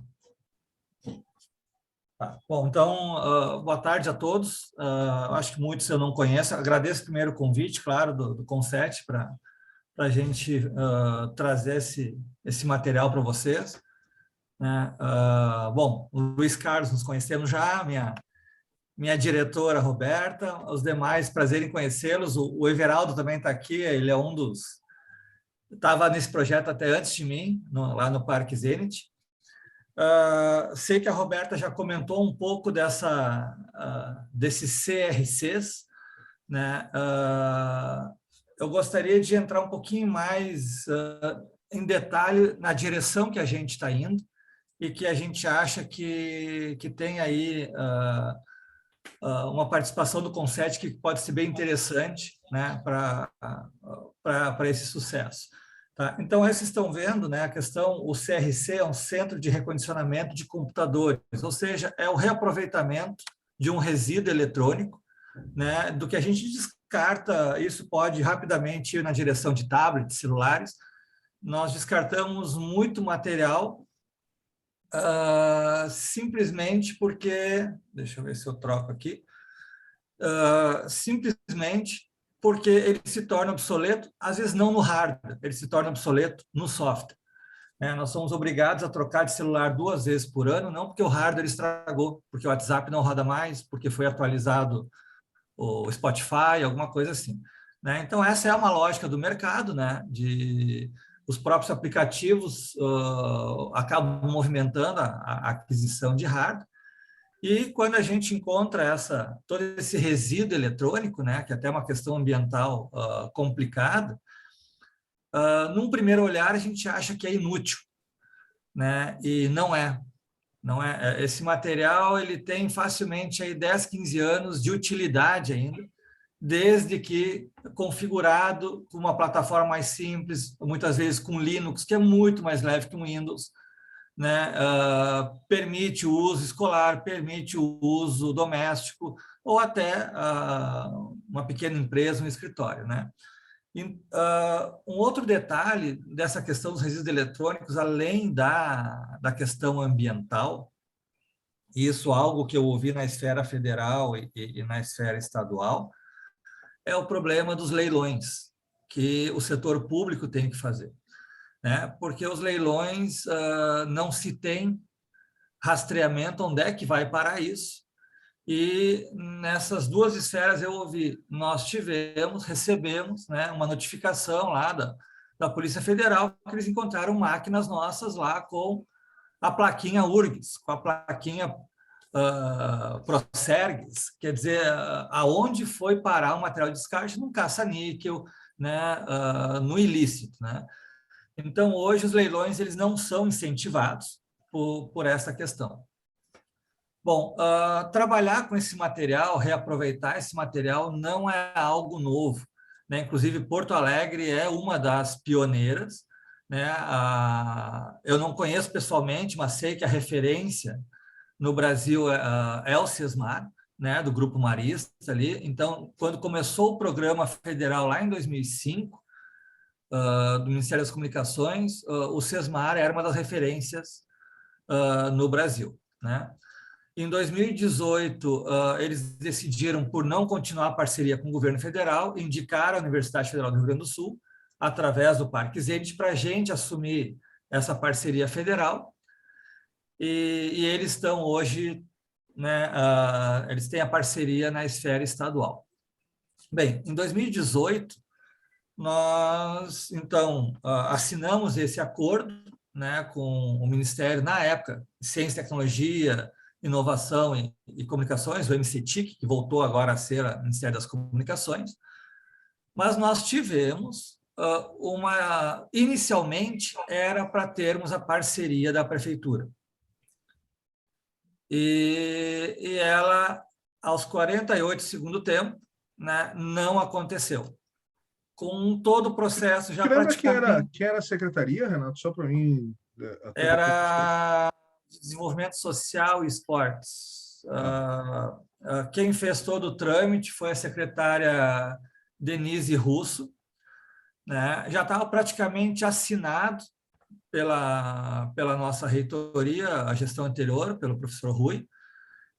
Tá. Bom, então, boa tarde a todos. Acho que muitos eu não conheço. Agradeço primeiro o convite, claro, do Conset para a gente trazer esse material para vocês, né? Bom, o Luiz Carlos nos conhecemos já, minha diretora Roberta, os demais, prazer em conhecê-los. O Everaldo também está aqui, ele é um dos... Estava nesse projeto até antes de mim, lá no Parque Zenit. Sei que a Roberta já comentou um pouco desses CRCs, né? Eu gostaria de entrar um pouquinho mais em detalhe na direção que a gente está indo e que a gente acha que tem aí uma participação do Conset que pode ser bem interessante, né, para esse sucesso. Tá? Então, aí vocês estão vendo, né, a questão, o CRC é um centro de recondicionamento de computadores, ou seja, é o reaproveitamento de um resíduo eletrônico, né, do que a gente descarta. Isso pode rapidamente ir na direção de tablets, celulares. Nós descartamos muito material simplesmente porque, deixa eu ver se eu troco aqui, simplesmente porque ele se torna obsoleto, às vezes não no hardware, ele se torna obsoleto no software. Nós somos obrigados a trocar de celular 2 vezes por ano, não porque o hardware estragou, porque o WhatsApp não roda mais, porque foi atualizado o Spotify, alguma coisa assim, né? Então, essa é uma lógica do mercado, né? Os próprios aplicativos acabam movimentando a aquisição de hardware. E quando a gente encontra todo esse resíduo eletrônico, né, que é até uma questão ambiental complicada, num primeiro olhar a gente acha que é inútil, né? E não é. Não é. Esse material ele tem facilmente aí 10, 15 anos de utilidade ainda, desde que configurado com uma plataforma mais simples, muitas vezes com Linux, que é muito mais leve que um Windows, né? Permite o uso escolar, permite o uso doméstico, ou até uma pequena empresa, um escritório, né? Um outro detalhe dessa questão dos resíduos eletrônicos, além da questão ambiental, isso é algo que eu ouvi na esfera federal e na esfera estadual, é o problema dos leilões, que o setor público tem que fazer, né? Porque os leilões não se tem rastreamento onde é que vai parar isso. E nessas duas esferas eu ouvi, nós recebemos, né, uma notificação lá da Polícia Federal que eles encontraram máquinas nossas lá com a plaquinha URGS, com a plaquinha Procergs, quer dizer, aonde foi parar o material de descarte? Num caça-níquel, né, no ilícito, né? Então, hoje, os leilões eles não são incentivados por essa questão. Bom, trabalhar com esse material, reaproveitar esse material, não é algo novo, né? Inclusive, Porto Alegre é uma das pioneiras, né? Eu não conheço pessoalmente, mas sei que a referência no Brasil é o SESMAR, né? Do Grupo Marista ali. Então, quando começou o programa federal lá em 2005, do Ministério das Comunicações, o SESMAR era uma das referências no Brasil, né? Em 2018, eles decidiram por não continuar a parceria com o governo federal, indicaram a Universidade Federal do Rio Grande do Sul, através do Parque Zenit, para a gente assumir essa parceria federal. E eles estão hoje, né, eles têm a parceria na esfera estadual. Bem, em 2018, nós, então, assinamos esse acordo, né, com o Ministério, na época, Ciência e Tecnologia, Inovação e Comunicações, o MCTIC, que voltou agora a ser o Ministério das Comunicações, mas nós tivemos inicialmente era para termos a parceria da prefeitura. E ela, aos 48 do segundo tempo, né, não aconteceu. Com todo o processo já praticamente... Que era a secretaria, Renato? Só para mim... Era Desenvolvimento Social e Esportes. Quem fez todo o trâmite foi a secretária Denise Russo, né? Já estava praticamente assinado pela nossa reitoria, a gestão anterior, pelo professor Rui,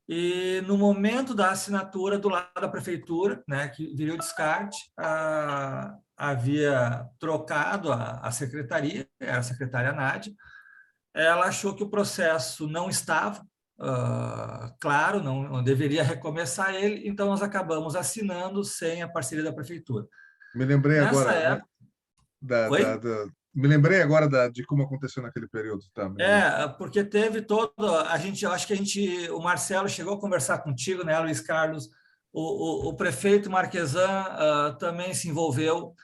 e no momento da assinatura do lado da prefeitura, né, que viria o descarte, havia trocado a secretaria, era a secretária Nádia. Ela achou que o processo não estava claro, não deveria recomeçar ele, então nós acabamos assinando sem a parceria da prefeitura. Me lembrei agora, me lembrei agora de como aconteceu naquele período também. Porque teve todo... eu acho que o Marcelo chegou a conversar contigo, né, Luiz Carlos? O prefeito Marquesan também se envolveu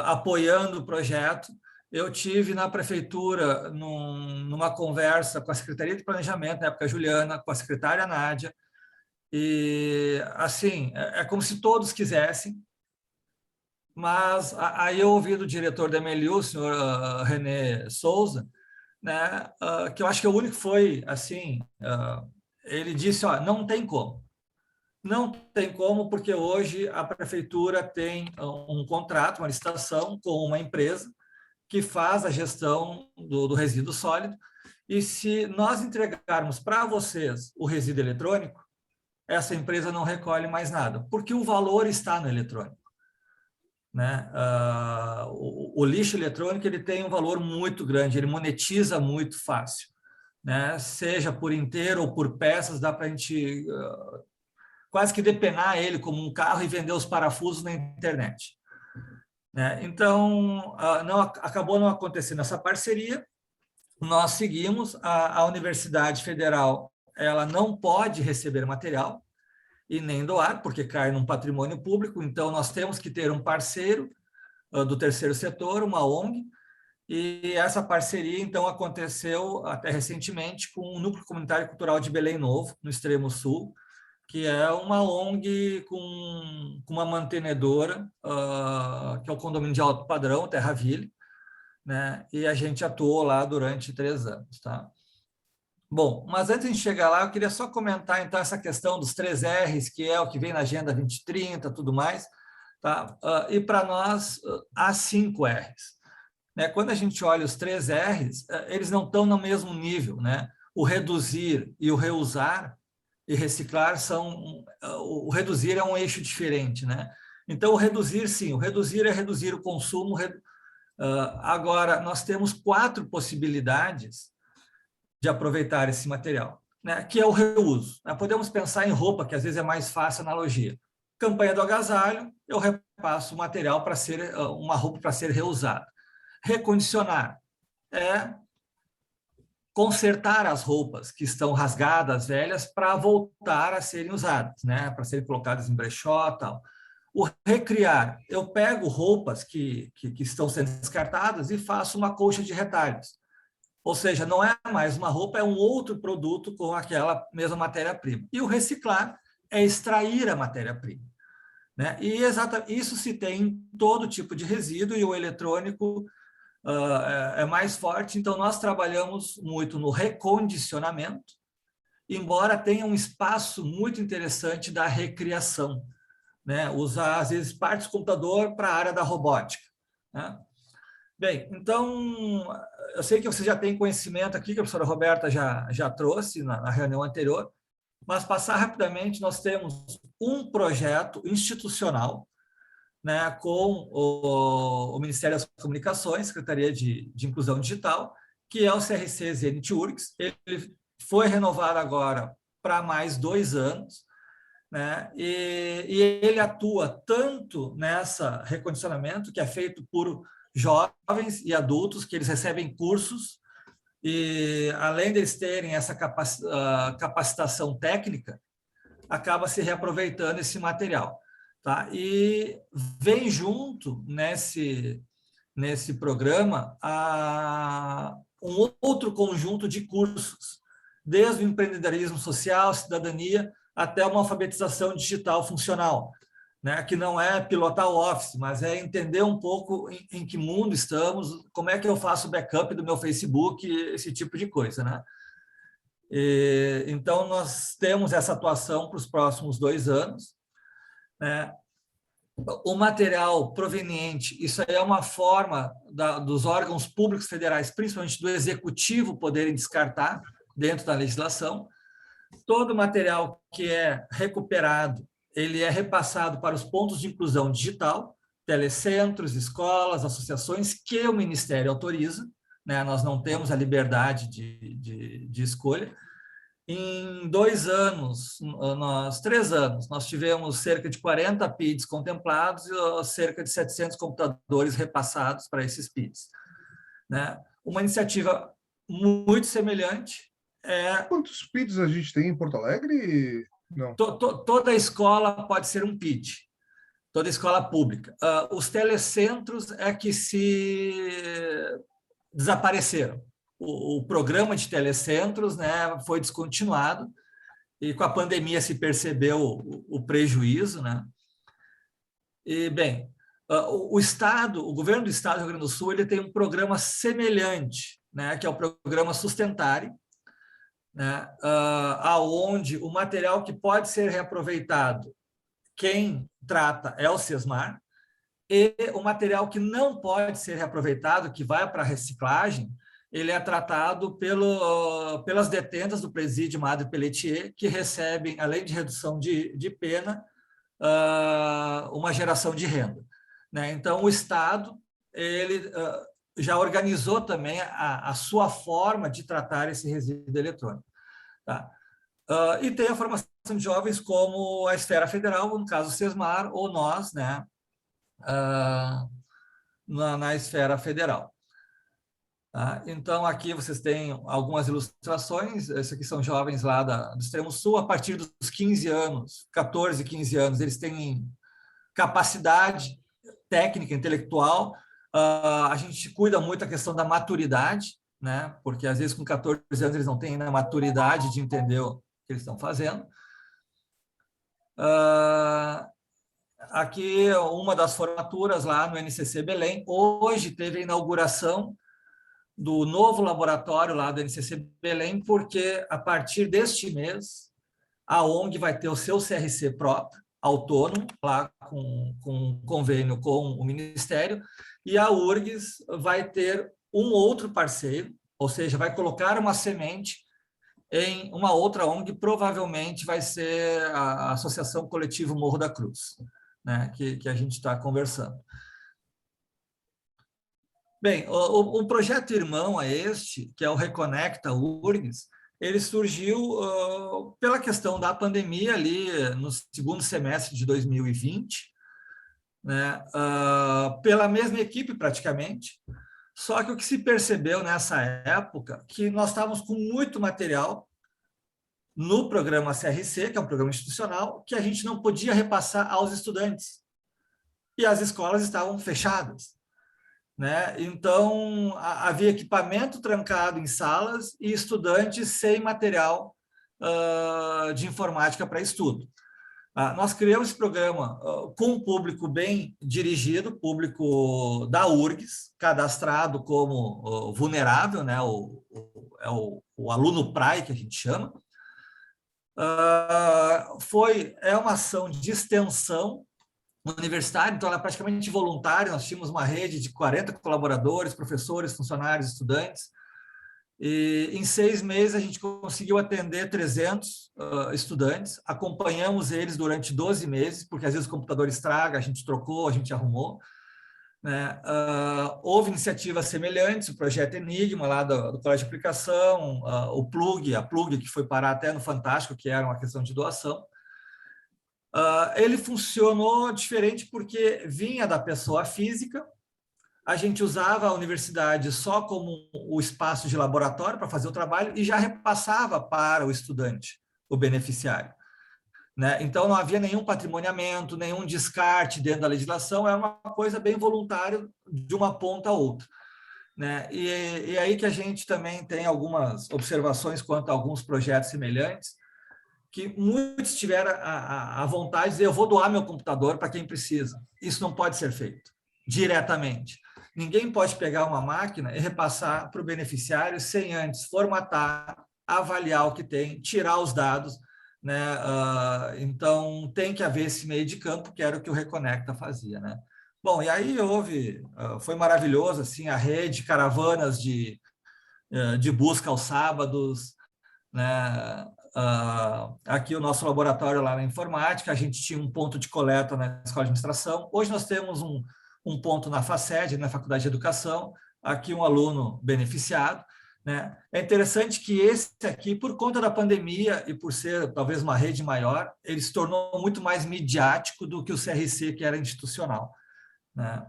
apoiando o projeto. Eu tive na prefeitura numa conversa com a Secretaria de Planejamento, na época a Juliana, com a secretária Nádia, e assim, é como se todos quisessem, mas aí eu ouvi do diretor da MLU, o senhor René Souza, né, que eu acho que o único que foi assim, ele disse, não tem como. Não tem como, porque hoje a prefeitura tem um contrato, uma licitação com uma empresa que faz a gestão do resíduo sólido, e se nós entregarmos para vocês o resíduo eletrônico, essa empresa não recolhe mais nada, porque o valor está no eletrônico, né? O lixo eletrônico ele tem um valor muito grande, ele monetiza muito fácil, né? Seja por inteiro ou por peças, dá para a gente quase que depenar ele como um carro e vender os parafusos na internet. Então, acabou não acontecendo essa parceria, nós seguimos, a Universidade Federal ela não pode receber material e nem doar, porque cai num patrimônio público, então nós temos que ter um parceiro do terceiro setor, uma ONG, e essa parceria, então, aconteceu até recentemente com o Núcleo Comunitário Cultural de Belém Novo, no extremo sul, que é uma ONG com uma mantenedora, que é o Condomínio de Alto Padrão, Terraville, né? E a gente atuou lá durante 3 anos. Tá? Bom, mas antes de chegar lá, eu queria só comentar, então, essa questão dos 3 R's, que é o que vem na Agenda 2030, tudo mais. Tá? E, para nós, há 5 R's. Né? Quando a gente olha os 3 R's, eles não estão no mesmo nível. Né? O reduzir e o reusar e reciclar o reduzir é um eixo diferente, né? Então, o reduzir, sim, o reduzir é reduzir o consumo. Agora, nós temos 4 possibilidades de aproveitar esse material, né? Que é o reuso. Podemos pensar em roupa, que às vezes é mais fácil a analogia. Campanha do agasalho, eu repasso o material para ser uma roupa para ser reusada. Recondicionar é consertar as roupas que estão rasgadas, velhas, para voltar a serem usadas, né? Para serem colocadas em brechó e tal. O recriar, eu pego roupas que estão sendo descartadas e faço uma colcha de retalhos. Ou seja, não é mais uma roupa, é um outro produto com aquela mesma matéria-prima. E o reciclar é extrair a matéria-prima, né? E isso se tem em todo tipo de resíduo, e o eletrônico é mais forte. Então, nós trabalhamos muito no recondicionamento, embora tenha um espaço muito interessante da recriação, né? Usar, às vezes, partes do computador para a área da robótica, né? Bem, então, eu sei que você já tem conhecimento aqui, que a professora Roberta já trouxe na reunião anterior, mas passar rapidamente, nós temos um projeto institucional, né, com o Ministério das Comunicações, Secretaria de Inclusão Digital, que é o CRC Zenit URGS. Ele foi renovado agora para mais 2 anos, né, e ele atua tanto nessa recondicionamento, que é feito por jovens e adultos, que eles recebem cursos, e além deles terem essa capacitação técnica, acaba se reaproveitando esse material, tá? E vem junto nesse programa um outro conjunto de cursos, desde o empreendedorismo social, cidadania, até uma alfabetização digital funcional, né? Que não é pilotar o Office, mas é entender um pouco em que mundo estamos, como é que eu faço backup do meu Facebook, esse tipo de coisa, né? Então, nós temos essa atuação para os próximos 2 anos, né? O material proveniente, isso aí é uma forma dos órgãos públicos federais, principalmente do executivo, poderem descartar dentro da legislação. Todo material que é recuperado, ele é repassado para os pontos de inclusão digital, telecentros, escolas, associações, que o Ministério autoriza, né? Nós não temos a liberdade de escolha. Em 2 anos, 3 anos, nós tivemos cerca de 40 PIDs contemplados e cerca de 700 computadores repassados para esses PIDs, né? Uma iniciativa muito semelhante. Quantos PIDs a gente tem em Porto Alegre? Não. Toda escola pode ser um PID, toda escola pública. Os telecentros é que se desapareceram. O programa de telecentros, né, foi descontinuado, e com a pandemia se percebeu o prejuízo, né? E, bem, o governo do Estado do Rio Grande do Sul, ele tem um programa semelhante, né, que é o programa Sustentare, né, aonde o material que pode ser reaproveitado, quem trata é o SESMAR, e o material que não pode ser reaproveitado, que vai para a reciclagem, ele é tratado pelas detentas do presídio Madre Pelletier, que recebem, além de redução de pena, uma geração de renda, né? Então, o Estado ele já organizou também a sua forma de tratar esse resíduo eletrônico, tá? E tem a formação de jovens como a esfera federal, no caso o SESMAR, ou nós, né, na esfera federal. Tá? Então, aqui vocês têm algumas ilustrações. Esses aqui são jovens lá do extremo sul. A partir dos 15 anos, 14, 15 anos, eles têm capacidade técnica, intelectual. A gente cuida muito da questão da maturidade, né? Porque, às vezes, com 14 anos, eles não têm ainda a maturidade de entender o que eles estão fazendo. Aqui, uma das formaturas lá no NCC Belém. Hoje teve a inauguração do novo laboratório lá do NCC Belém, porque a partir deste mês a ONG vai ter o seu CRC próprio, autônomo, lá com convênio com o Ministério, e a URGS vai ter um outro parceiro, ou seja, vai colocar uma semente em uma outra ONG, provavelmente vai ser a Associação Coletivo Morro da Cruz, né, que a gente está conversando. Bem, o projeto irmão a este, que é o Reconecta URGS, ele surgiu pela questão da pandemia ali no segundo semestre de 2020, né, pela mesma equipe praticamente, só que o que se percebeu nessa época que nós estávamos com muito material no programa CRC, que é um programa institucional, que a gente não podia repassar aos estudantes, e as escolas estavam fechadas. né? Então, havia equipamento trancado em salas e estudantes sem material de informática para estudo. Nós criamos esse programa com um público bem dirigido, público da URGS, cadastrado como vulnerável, né? O aluno PRAE, que a gente chama. É uma ação de extensão universitária, então ela é praticamente voluntária. Nós tínhamos uma rede de 40 colaboradores, professores, funcionários, estudantes, e em 6 meses a gente conseguiu atender 300 estudantes, acompanhamos eles durante 12 meses, porque às vezes o computador estraga, a gente trocou, a gente arrumou, né? Houve iniciativas semelhantes, o projeto Enigma, lá do Colégio de Aplicação, a Plug, que foi parar até no Fantástico, que era uma questão de doação. Ele funcionou diferente porque vinha da pessoa física, a gente usava a universidade só como o espaço de laboratório para fazer o trabalho e já repassava para o estudante, o beneficiário, né? Então, não havia nenhum patrimoniamento, nenhum descarte dentro da legislação, era uma coisa bem voluntária de uma ponta a outra, né? E aí que a gente também tem algumas observações quanto a alguns projetos semelhantes, que muitos tiveram a vontade de dizer, eu vou doar meu computador para quem precisa. Isso não pode ser feito diretamente. Ninguém pode pegar uma máquina e repassar para o beneficiário sem antes formatar, avaliar o que tem, tirar os dados, né? Então, tem que haver esse meio de campo, que era o que o Reconecta fazia, né? Bom, e aí foi maravilhoso, assim, a rede, caravanas de busca aos sábados, né? Aqui o nosso laboratório lá na informática, a gente tinha um ponto de coleta na Escola de Administração. Hoje nós temos um ponto na FACED, na Faculdade de Educação, aqui um aluno beneficiado, né? É interessante que esse aqui, por conta da pandemia e por ser talvez uma rede maior, ele se tornou muito mais midiático do que o CRC, que era institucional, né?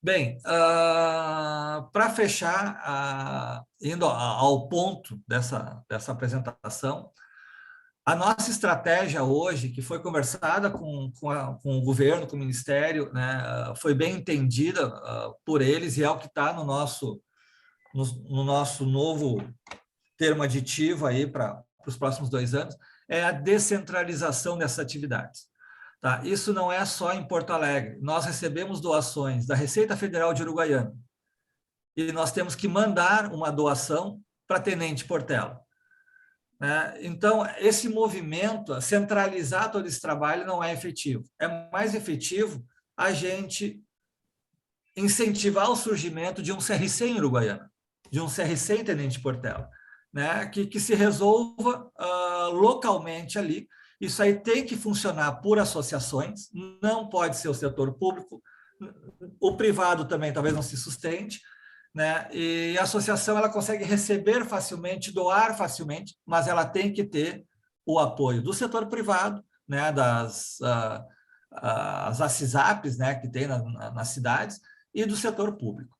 Bem, para fechar, indo ao ponto dessa apresentação, a nossa estratégia hoje, que foi conversada com o governo, com o Ministério, né, foi bem entendida por eles e é o que está no nosso novo termo aditivo aí para os próximos 2 anos, é a descentralização dessas atividades. Tá? Isso não é só em Porto Alegre. Nós recebemos doações da Receita Federal de Uruguaiana e nós temos que mandar uma doação para Tenente Portela. Então, esse movimento, centralizar todo esse trabalho não é efetivo. É mais efetivo a gente incentivar o surgimento de um CRC em Uruguaiana, de um CRC em Tenente Portela, né? que se resolva localmente ali. Isso aí tem que funcionar por associações, não pode ser o setor público, o privado também talvez não se sustente, né? E a associação ela consegue receber facilmente, doar facilmente, mas ela tem que ter o apoio do setor privado, né? As ACISAPs, né? Que tem nas cidades, e do setor público.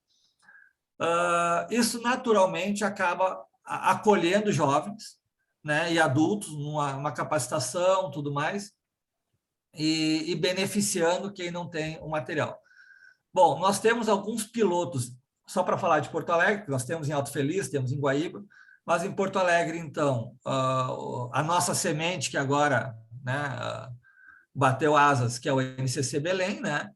Isso naturalmente acaba acolhendo jovens, né? E adultos numa capacitação, tudo mais, e beneficiando quem não tem o material. Bom, nós temos alguns pilotos. Só para falar de Porto Alegre, que nós temos em Alto Feliz, temos em Guaíba, mas em Porto Alegre, então, a nossa semente, que agora, né, bateu asas, que é o NCC Belém, né?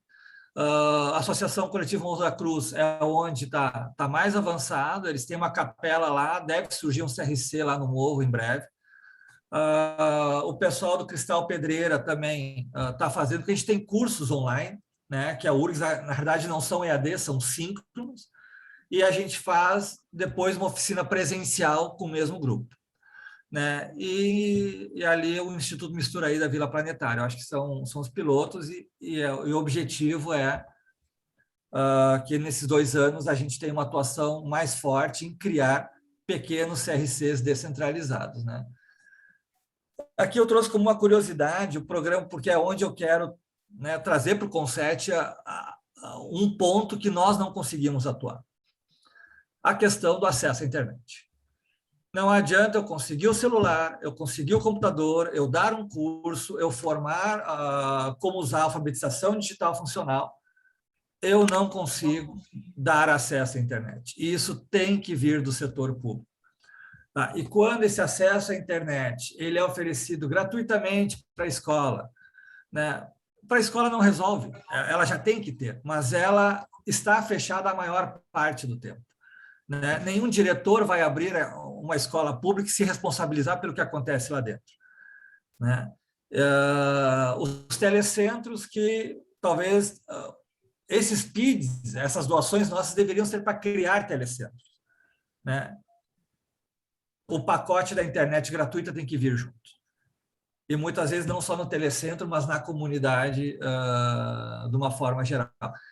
A Associação Coletiva Mãos da Cruz é onde está mais avançado, eles têm uma capela lá, deve surgir um CRC lá no Morro em breve. O pessoal do Cristal Pedreira também está fazendo, porque a gente tem cursos online, né, que a URGS, na verdade, não são EAD, são síncronos, e a gente faz depois uma oficina presencial com o mesmo grupo, né? E ali o Instituto Misturaí da Vila Planetária. Eu acho que são os pilotos e o objetivo é que nesses 2 anos a gente tenha uma atuação mais forte em criar pequenos CRCs descentralizados, né? Aqui eu trouxe como uma curiosidade o programa, porque é onde eu quero, né, trazer para o Conset um ponto que nós não conseguimos atuar. A questão do acesso à internet. Não adianta eu conseguir o celular, eu conseguir o computador, eu dar um curso, eu formar como usar a alfabetização digital funcional, eu não consigo dar acesso à internet. E isso tem que vir do setor público. Tá? E quando esse acesso à internet ele é oferecido gratuitamente para a escola, né? Para a escola não resolve, ela já tem que ter, mas ela está fechada a maior parte do tempo. Né? Nenhum diretor vai abrir uma escola pública e se responsabilizar pelo que acontece lá dentro. Né? Os telecentros que talvez esses PIDs, essas doações nossas deveriam ser para criar telecentros. Né? O pacote da internet gratuita tem que vir junto. E muitas vezes não só no telecentro, mas na comunidade de uma forma geral.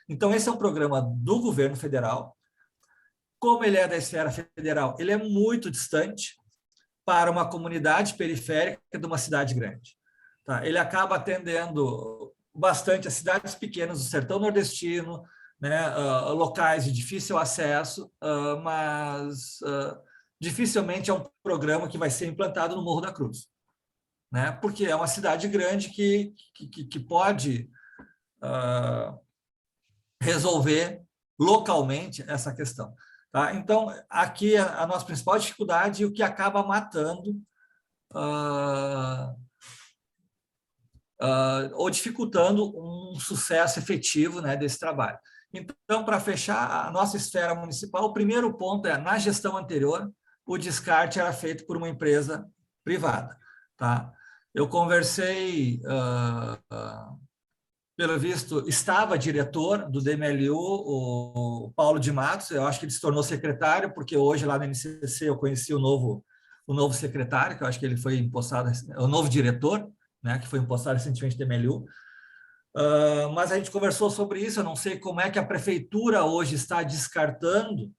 Então, esse é um programa do governo federal. Como ele é da esfera federal, ele é muito distante para uma comunidade periférica de uma cidade grande. Tá? Ele acaba atendendo bastante as cidades pequenas do sertão nordestino, né, locais de difícil acesso, mas dificilmente é um programa que vai ser implantado no Morro da Cruz. Né? Porque é uma cidade grande que pode resolver localmente essa questão. Tá? Então, aqui a nossa principal dificuldade e o que acaba matando ou dificultando um sucesso efetivo, né, desse trabalho. Então, para fechar a nossa esfera municipal, o primeiro ponto é, na gestão anterior, o descarte era feito por uma empresa privada. Tá? Eu conversei, pelo visto, estava diretor do DMLU, o Paulo de Matos, eu acho que ele se tornou secretário, porque hoje lá na NCC eu conheci o novo secretário, que eu acho que ele foi impostado, o novo diretor, né, que foi impostado recentemente do DMLU. Mas a gente conversou sobre isso, eu não sei como é que a prefeitura hoje está descartando,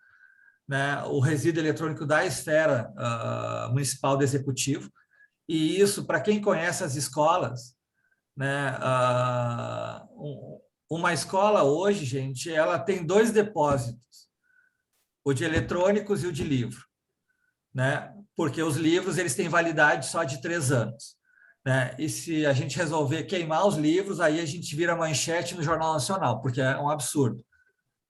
né, o resíduo eletrônico da esfera municipal do executivo. E isso, para quem conhece as escolas, né, uma escola hoje, gente, ela tem 2 depósitos, o de eletrônicos e o de livro, né? Porque os livros eles têm validade só de 3 anos. Né? E se a gente resolver queimar os livros, aí a gente vira manchete no Jornal Nacional, porque é um absurdo.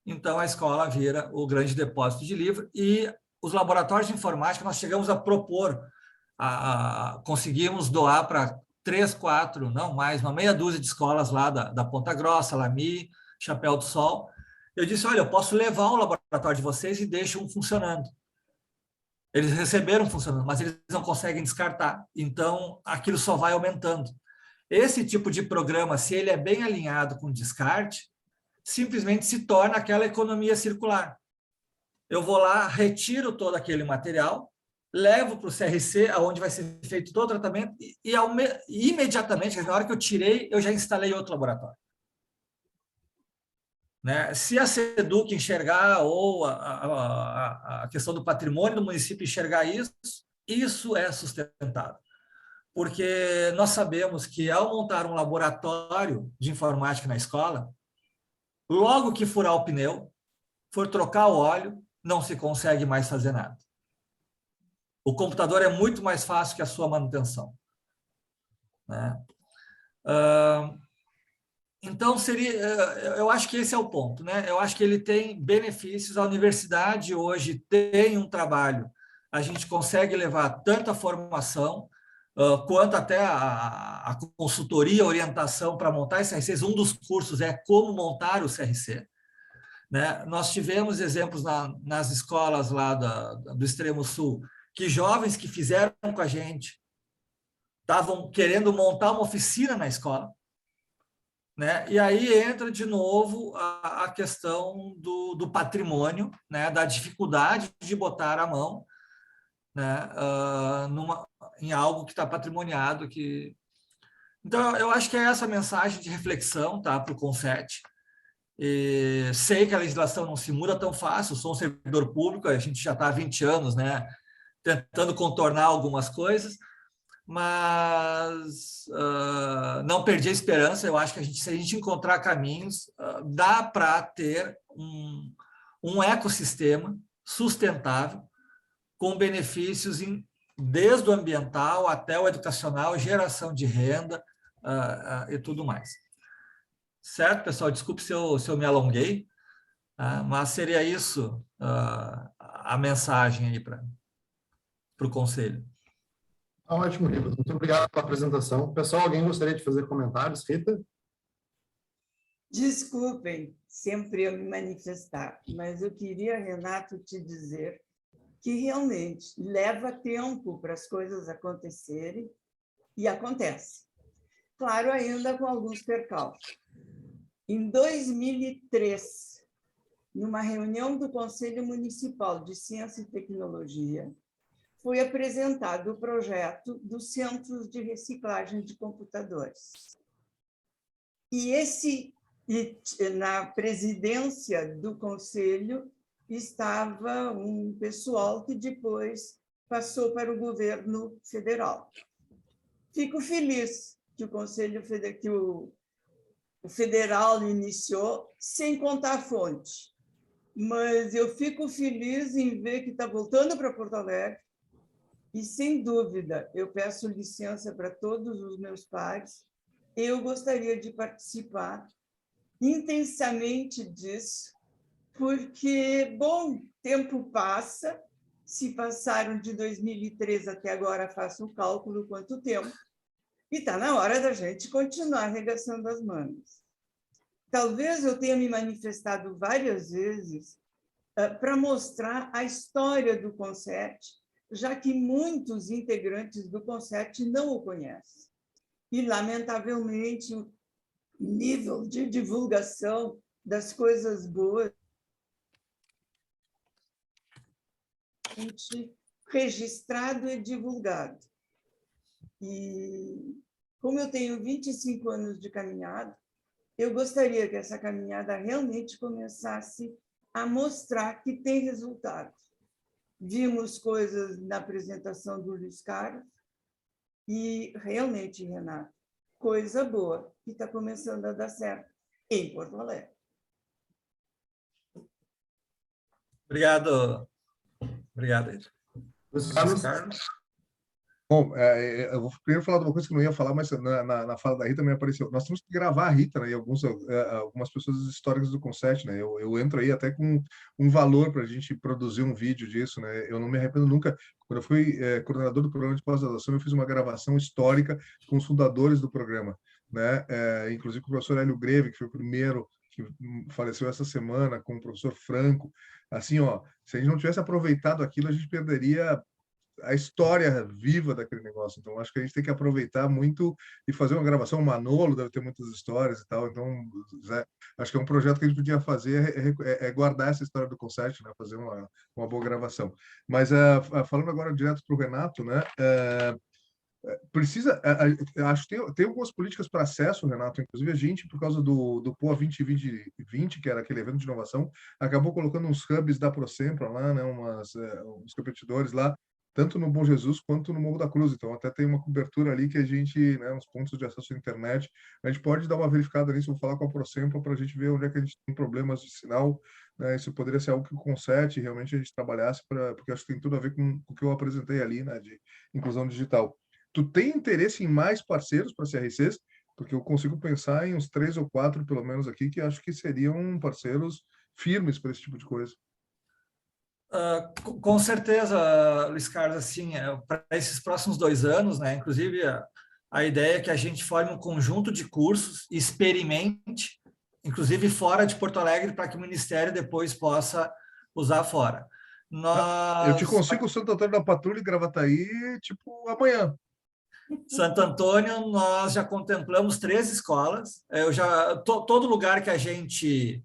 Então, a escola vira o grande depósito de livro e os laboratórios de informática, nós chegamos a propor, conseguimos doar para 3, 4, não mais, uma meia dúzia de escolas lá da Ponta Grossa, Lami, Chapéu do Sol. Eu disse, olha, eu posso levar o laboratório de vocês e deixo um funcionando. Eles receberam funcionando, mas eles não conseguem descartar. Então, aquilo só vai aumentando. Esse tipo de programa, se ele é bem alinhado com descarte, simplesmente se torna aquela economia circular. Eu vou lá, retiro todo aquele material, levo para o CRC, onde vai ser feito todo o tratamento, e imediatamente, na hora que eu tirei, eu já instalei outro laboratório. Né? Se a SEDUC enxergar, ou a questão do patrimônio do município enxergar isso é sustentável. Porque nós sabemos que, ao montar um laboratório de informática na escola, logo que furar o pneu, for trocar o óleo, não se consegue mais fazer nada. O computador é muito mais fácil que a sua manutenção. Né? Então, eu acho que esse é o ponto. Né? Eu acho que ele tem benefícios. A universidade hoje tem um trabalho. A gente consegue levar tanto a formação quanto até a consultoria, a orientação para montar esse CRCs. Um dos cursos é como montar o CRC. Né? Nós tivemos exemplos nas escolas lá do Extremo Sul, que jovens que fizeram com a gente estavam querendo montar uma oficina na escola. Né? E aí entra de novo a questão do patrimônio, né? Da dificuldade de botar a mão, né? Em algo que está patrimoniado. Então, eu acho que é essa mensagem de reflexão, tá, para o CONCET. E sei que a legislação não se muda tão fácil, sou um servidor público, a gente já está há 20 anos, né, tentando contornar algumas coisas, mas não perdi a esperança. Eu acho que se a gente encontrar caminhos, dá para ter um ecossistema sustentável, com benefícios desde o ambiental até o educacional, geração de renda e tudo mais. Certo, pessoal? Desculpe se eu me alonguei, tá? Mas seria isso a mensagem aí para o Conselho. Ótimo, Rita. Muito obrigado pela apresentação. Pessoal, alguém gostaria de fazer comentários? Rita? Desculpem sempre eu me manifestar, mas eu queria, Renato, te dizer que realmente leva tempo para as coisas acontecerem e acontece. Claro, ainda com alguns percalços. Em 2003, numa reunião do Conselho Municipal de Ciência e Tecnologia, foi apresentado o projeto dos centros de reciclagem de computadores. E na presidência do Conselho estava um pessoal que depois passou para o governo federal. Fico feliz que o Conselho o federal iniciou sem contar a fonte, mas eu fico feliz em ver que está voltando para Porto Alegre e, sem dúvida, eu peço licença para todos os meus pares, eu gostaria de participar intensamente disso, porque, bom, tempo passa, se passaram de 2003 até agora, faço o cálculo quanto tempo, e está na hora da gente continuar arregaçando as mangas. Talvez eu tenha me manifestado várias vezes para mostrar a história do CONCET, já que muitos integrantes do CONCET não o conhecem. E, lamentavelmente, o nível de divulgação das coisas boas registrado e divulgado. E, como eu tenho 25 anos de caminhada, eu gostaria que essa caminhada realmente começasse a mostrar que tem resultado. Vimos coisas na apresentação do Luiz Carlos e, realmente, Renato, coisa boa que está começando a dar certo em Porto Alegre. Obrigado. Obrigado, Luiz Carlos. Bom, eu vou primeiro falar de uma coisa que eu não ia falar, mas na fala da Rita me apareceu. Nós temos que gravar a Rita, né, e algumas pessoas históricas do CONCET, né? Eu entro aí até com um valor para a gente produzir um vídeo disso, né? Eu não me arrependo nunca. Quando eu fui coordenador do programa de pós-graduação, eu fiz uma gravação histórica com os fundadores do programa, né? Inclusive com o professor Hélio Greve, que foi o primeiro que faleceu essa semana, com o professor Franco. Assim, ó, se a gente não tivesse aproveitado aquilo, a gente perderia a história viva daquele negócio. Então, acho que a gente tem que aproveitar muito e fazer uma gravação. O Manolo deve ter muitas histórias e tal. Então, acho que é um projeto que a gente podia fazer, guardar essa história do CONCET, né? Fazer uma boa gravação. Mas, falando agora direto para o Renato, né? Precisa, acho que tem algumas políticas para acesso, Renato. Inclusive, a gente, por causa do POA 2020, que era aquele evento de inovação, acabou colocando uns hubs da Procempra lá, né? Uns competidores lá, tanto no Bom Jesus quanto no Morro da Cruz. Então, até tem uma cobertura ali que a gente, né, uns pontos de acesso à internet, a gente pode dar uma verificada nisso, vou falar com a Procempra para a gente ver onde é que a gente tem problemas de sinal, né? Isso poderia ser algo que o CONCET realmente a gente trabalhasse, porque acho que tem tudo a ver com o que eu apresentei ali, né, de inclusão digital. Tu tem interesse em mais parceiros para CRCs? Porque eu consigo pensar em uns 3 ou 4, pelo menos, aqui, que acho que seriam parceiros firmes para esse tipo de coisa. Com certeza, Luiz Carlos, assim, para esses próximos 2 anos, né, inclusive a ideia é que a gente forme um conjunto de cursos e experimente, inclusive fora de Porto Alegre, para que o Ministério depois possa usar fora. Eu te consigo o Santo Antônio da Patrulha e Gravataí, tipo, amanhã. Santo Antônio, nós já contemplamos 3 escolas. Todo lugar que a gente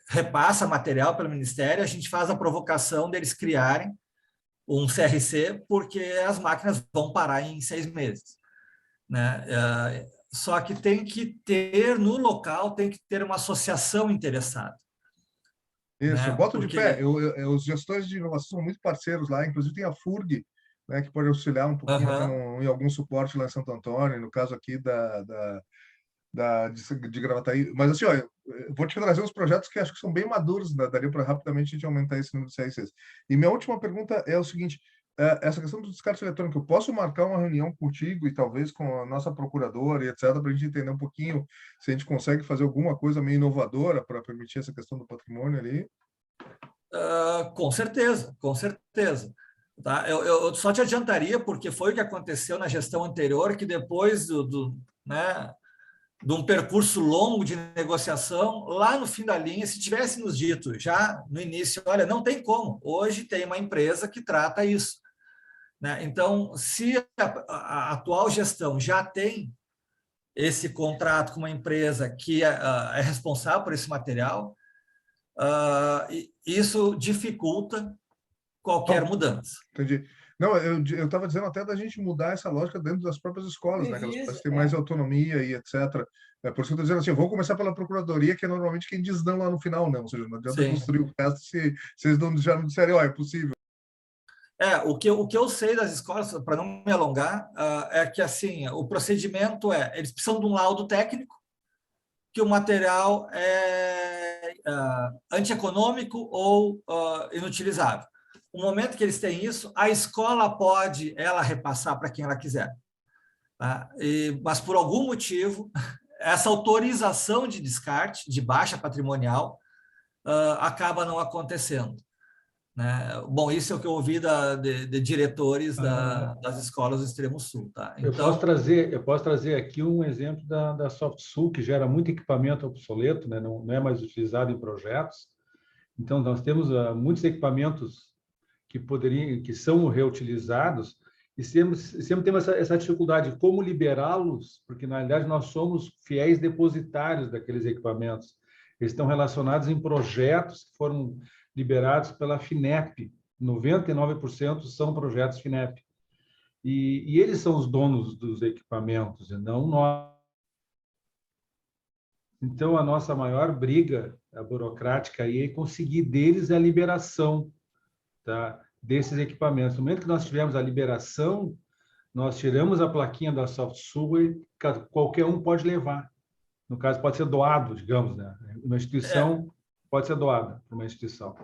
repassa material pelo Ministério, a gente faz a provocação deles criarem um CRC, porque as máquinas vão parar em 6 meses, né? Só que tem que ter, no local, tem que ter uma associação interessada. Isso, né? boto de pé. Os gestores de inovação são muito parceiros lá, inclusive tem a FURG, né, que pode auxiliar um pouquinho em algum suporte lá em Santo Antônio, no caso aqui de Gravataí. Mas assim, ó, eu vou te trazer uns projetos que acho que são bem maduros, daria para rapidamente a gente aumentar esse número de CRCs. E minha última pergunta é o seguinte: essa questão do descarte eletrônico, eu posso marcar uma reunião contigo e talvez com a nossa procuradora e etc., para a gente entender um pouquinho se a gente consegue fazer alguma coisa meio inovadora para permitir essa questão do patrimônio ali? Com certeza, com certeza. Tá? Eu só te adiantaria, porque foi o que aconteceu na gestão anterior, que depois né, de um percurso longo de negociação, lá no fim da linha, se tivesse nos dito já no início, olha, não tem como, hoje tem uma empresa que trata isso. Né? Então, se a atual gestão já tem esse contrato com uma empresa que é responsável por esse material, isso dificulta qualquer mudança. Entendi. Não, eu estava dizendo até da gente mudar essa lógica dentro das próprias escolas, né? Que elas podem ter mais autonomia e etc. Por isso que eu estou dizendo assim, vou começar pela procuradoria, que é normalmente quem diz não lá no final, né? Ou seja, não adianta construir o resto se vocês já não disserem, ó, é possível. O que eu sei das escolas, para não me alongar, é que assim, o procedimento eles precisam de um laudo técnico, que o material é antieconômico ou inutilizável. No momento que eles têm isso, a escola pode repassar para quem ela quiser. Tá? Mas, por algum motivo, essa autorização de descarte, de baixa patrimonial, acaba não acontecendo. Né? Bom, isso é o que eu ouvi de diretores das escolas do Extremo Sul. Tá? Então, eu posso trazer aqui um exemplo da SoftSul, que gera muito equipamento obsoleto, né? Não é mais utilizado em projetos. Então, nós temos muitos equipamentos que são reutilizados e sempre temos essa dificuldade de como liberá-los, porque, na realidade, nós somos fiéis depositários daqueles equipamentos. Eles estão relacionados em projetos que foram liberados pela FINEP. 99% são projetos FINEP. E eles são os donos dos equipamentos, e não nós. Então, a nossa maior briga burocrática aí é conseguir deles a liberação, tá, desses equipamentos. No momento que nós tivemos a liberação, nós tiramos a plaquinha da SoftSul e qualquer um pode levar. No caso, pode ser doado, digamos, né? Uma instituição pode ser doada para uma instituição.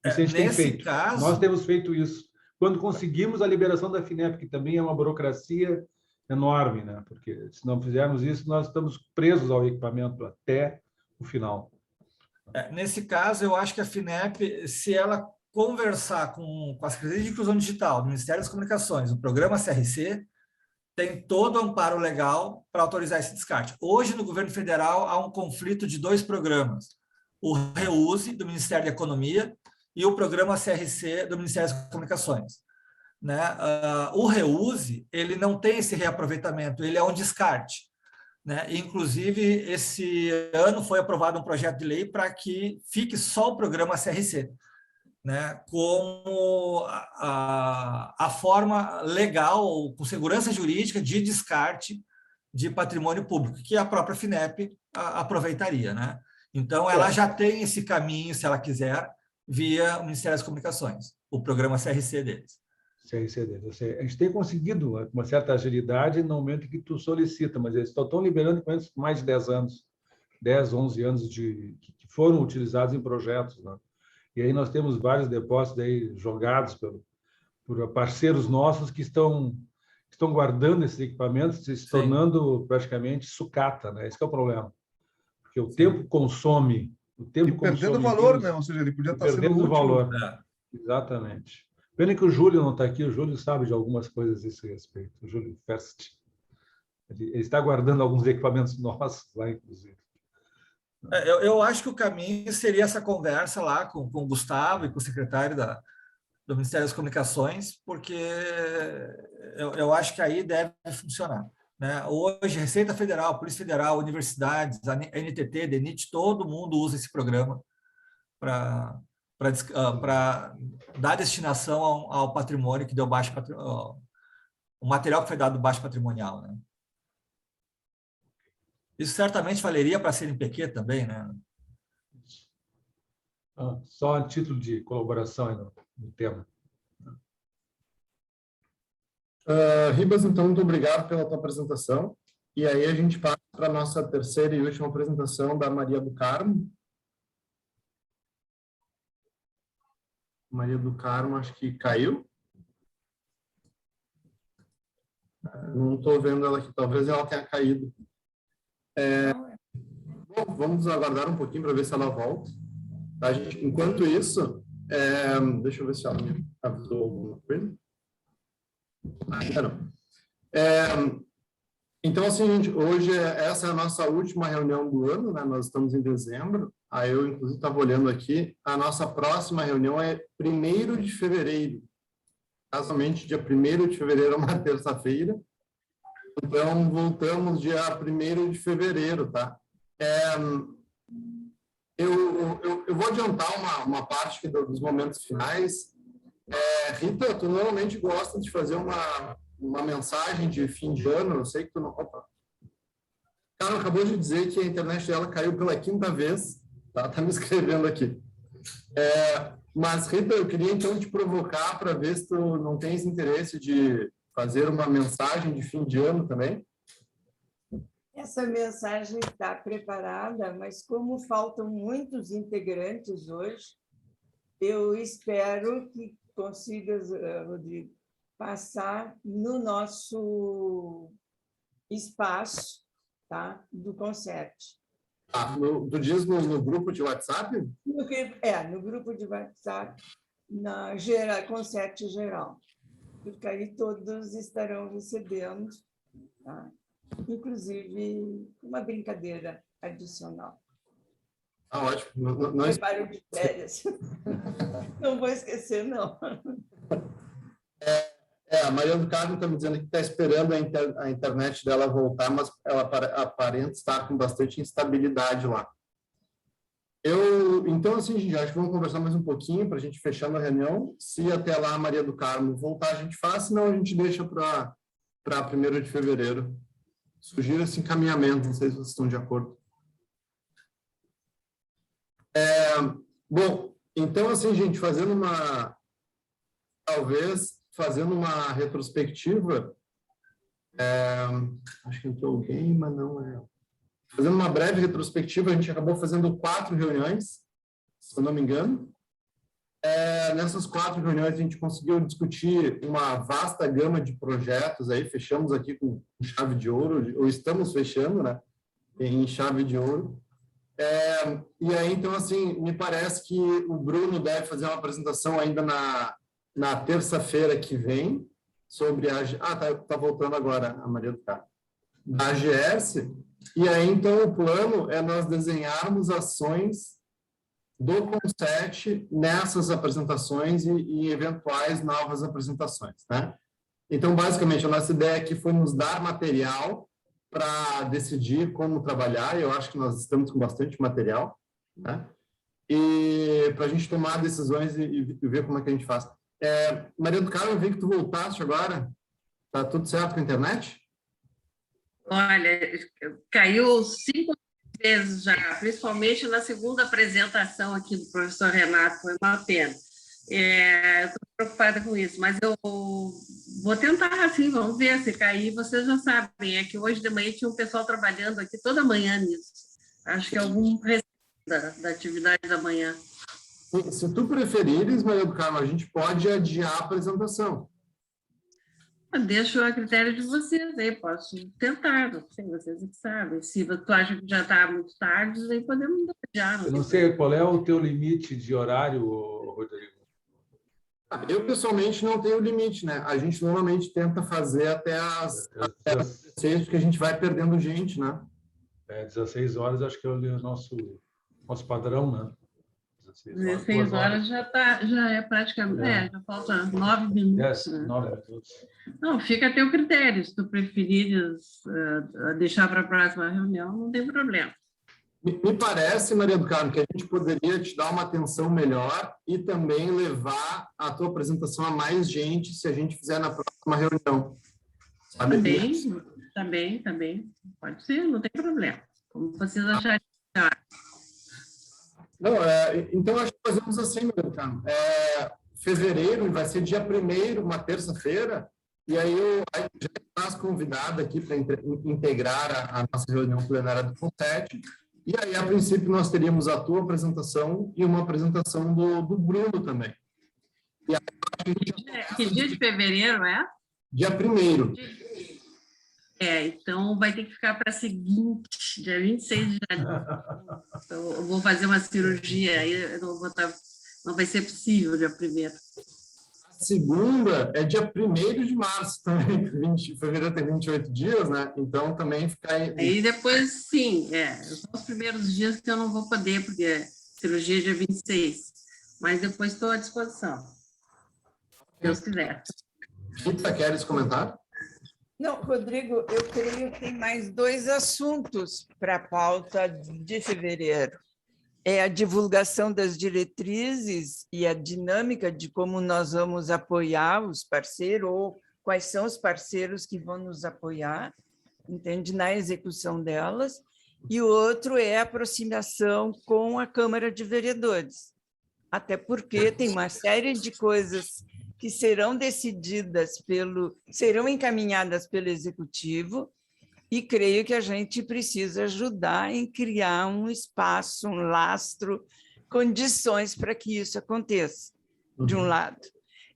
Isso a gente tem feito. Caso... Nós temos feito isso. Quando conseguimos a liberação da FINEP, que também é uma burocracia enorme, né? Porque se não fizermos isso, nós estamos presos ao equipamento até o final. Nesse caso, eu acho que a FINEP, se ela conversar com a Secretaria de Inclusão Digital, do Ministério das Comunicações, o programa CRC, tem todo o amparo legal para autorizar esse descarte. Hoje, no governo federal, há um conflito de dois programas. O REUSE, do Ministério da Economia, e o programa CRC, do Ministério das Comunicações. Né? O REUSE, ele não tem esse reaproveitamento, ele é um descarte. Né? Inclusive, esse ano foi aprovado um projeto de lei para que fique só o programa CRC, né, como a forma legal, com segurança jurídica, de descarte de patrimônio público, que a própria FINEP aproveitaria. Né? Então, ela já tem esse caminho, se ela quiser, via o Ministério das Comunicações, o programa CRC deles. CRC deles. A gente tem conseguido uma certa agilidade no momento que tu solicita, mas eles estão liberando equipamentos mais de 10 anos, 10, 11 anos que foram utilizados em projetos, né? E aí nós temos vários depósitos aí jogados por parceiros nossos que estão guardando esses equipamentos, se tornando praticamente sucata, né? Esse é o problema. Porque o tempo consome... perdendo valor, né? Ou seja, ele podia estar sendo útil. Valor. Exatamente. Pena que o Júlio não está aqui, o Júlio sabe de algumas coisas a esse respeito, o Júlio Fest. Ele está guardando alguns equipamentos nossos lá, inclusive. Eu acho que o caminho seria essa conversa lá com o Gustavo e com o secretário do Ministério das Comunicações, porque eu acho que aí deve funcionar. Né? Hoje, Receita Federal, Polícia Federal, universidades, a NTT, DENIT, todo mundo usa esse programa para dar destinação ao patrimônio que deu baixo patrimonial, o material que foi dado baixo patrimonial. Né? Isso certamente valeria para a CNPq também, né? Só a título de colaboração no tema. Ribas, então, muito obrigado pela tua apresentação. E aí a gente passa para a nossa terceira e última apresentação da Maria do Carmo. Maria do Carmo, acho que caiu. Não estou vendo ela aqui, talvez ela tenha caído. Bom, vamos aguardar um pouquinho para ver se ela volta. Tá, gente? Enquanto isso, deixa eu ver se ela me avisou alguma coisa. Ainda não. Então, assim, gente, hoje essa é a nossa última reunião do ano, né? Nós estamos em dezembro. Aí eu, inclusive, estava olhando aqui. A nossa próxima reunião é 1º de fevereiro. Casualmente, dia 1º de fevereiro é uma terça-feira. Então, voltamos dia 1º de fevereiro, tá? Eu vou adiantar uma parte aqui dos momentos finais. Rita, tu normalmente gosta de fazer uma mensagem de fim de ano, eu sei que tu não... Opa. Cara, acabou de dizer que a internet dela caiu pela 5ª vez, tá me escrevendo aqui. Mas, Rita, eu queria então te provocar para ver se tu não tens interesse de fazer uma mensagem de fim de ano também. Essa mensagem está preparada, mas como faltam muitos integrantes hoje, eu espero que consigas, Rodrigo, passar no nosso espaço, tá? Do Concert. Tu diz no grupo de WhatsApp? No grupo de WhatsApp, na Concert geral. Porque aí todos estarão recebendo, tá? Inclusive uma brincadeira adicional. Ótimo. Preparo de férias. Não vou esquecer, não. A Maria do Carmo está me dizendo que está esperando a internet dela voltar, mas ela aparenta estar com bastante instabilidade lá. Então, assim, gente, acho que vamos conversar mais um pouquinho para a gente fechar a reunião. Se até lá a Maria do Carmo voltar, a gente faz, senão a gente deixa para 1º de fevereiro. Sugiro esse encaminhamento, não sei se vocês estão de acordo. Bom, então, assim, gente, talvez fazendo uma retrospectiva, acho que entrou alguém, mas não é. Fazendo uma breve retrospectiva, a gente acabou fazendo 4 reuniões, se eu não me engano. Nessas 4 reuniões, a gente conseguiu discutir uma vasta gama de projetos, aí fechamos aqui com chave de ouro, ou estamos fechando, né, em chave de ouro. E aí, então, assim, me parece que o Bruno deve fazer uma apresentação ainda na terça-feira que vem, sobre a... tá voltando agora a Maria do Carmo. Da AGS. E aí, então, o plano é nós desenharmos ações do Concert nessas apresentações e eventuais novas apresentações, né? Então, basicamente, a nossa ideia aqui foi nos dar material para decidir como trabalhar, e eu acho que nós estamos com bastante material, né? E para a gente tomar decisões e ver como é que a gente faz. Maria do Carmo, eu vi que tu voltaste agora. Tá tudo certo com a internet? Olha, caiu 5 vezes já, principalmente na segunda apresentação aqui do professor Renato, foi uma pena. Estou preocupada com isso, mas eu vou tentar, assim, vamos ver se cair. Vocês já sabem, é que hoje de manhã tinha um pessoal trabalhando aqui toda manhã nisso. Acho que algum da atividade da manhã. Se tu preferires, Maria do Carmo, a gente pode adiar a apresentação. Deixo a critério de vocês, aí posso tentar, não sei, vocês que sabem. Se tu acha que já está muito tarde, aí podemos adiar. Eu não sei qual é o teu limite de horário, Rodrigo. Eu, pessoalmente, não tenho limite, né? A gente normalmente tenta fazer até as 16, porque a gente vai perdendo gente, né? 16 horas, acho que é o nosso padrão, né? 16 horas já é praticamente, já falta 9 minutos. 9 minutos. Não, fica a teu critério. Se tu preferires deixar para a próxima reunião, não tem problema. Me parece, Maria do Carmo, que a gente poderia te dar uma atenção melhor e também levar a tua apresentação a mais gente se a gente fizer na próxima reunião. Sabe? Também. Pode ser, não tem problema. Como vocês acharem melhor. Não, então, acho que fazemos assim, Maria do Carmo. Fevereiro vai ser dia 1º, uma terça-feira, e aí eu já faço convidada aqui para integrar a nossa reunião plenária do Concert. E aí, a princípio, nós teríamos a tua apresentação e uma apresentação do Bruno também. E aí, que dia de fevereiro é? dia 1º. Então vai ter que ficar para seguinte, dia 26 de janeiro. Então, eu vou fazer uma cirurgia, aí eu não vou estar, não vai ser possível dia 1º. A segunda é dia 1º de março também, fevereiro tem 28 dias, né? Então também fica aí. Aí depois, sim, são os primeiros dias que eu não vou poder, porque a cirurgia é dia 26. Mas depois estou à disposição. Se Deus quiser. Rita, queres comentar? Não, Rodrigo, eu creio que tem mais 2 assuntos para a pauta de fevereiro. É a divulgação das diretrizes e a dinâmica de como nós vamos apoiar os parceiros, ou quais são os parceiros que vão nos apoiar, entende, na execução delas. E o outro é a aproximação com a Câmara de Vereadores, até porque tem uma série de coisas que serão decididas serão encaminhadas pelo Executivo, e creio que a gente precisa ajudar em criar um espaço, um lastro, condições para que isso aconteça, de um lado.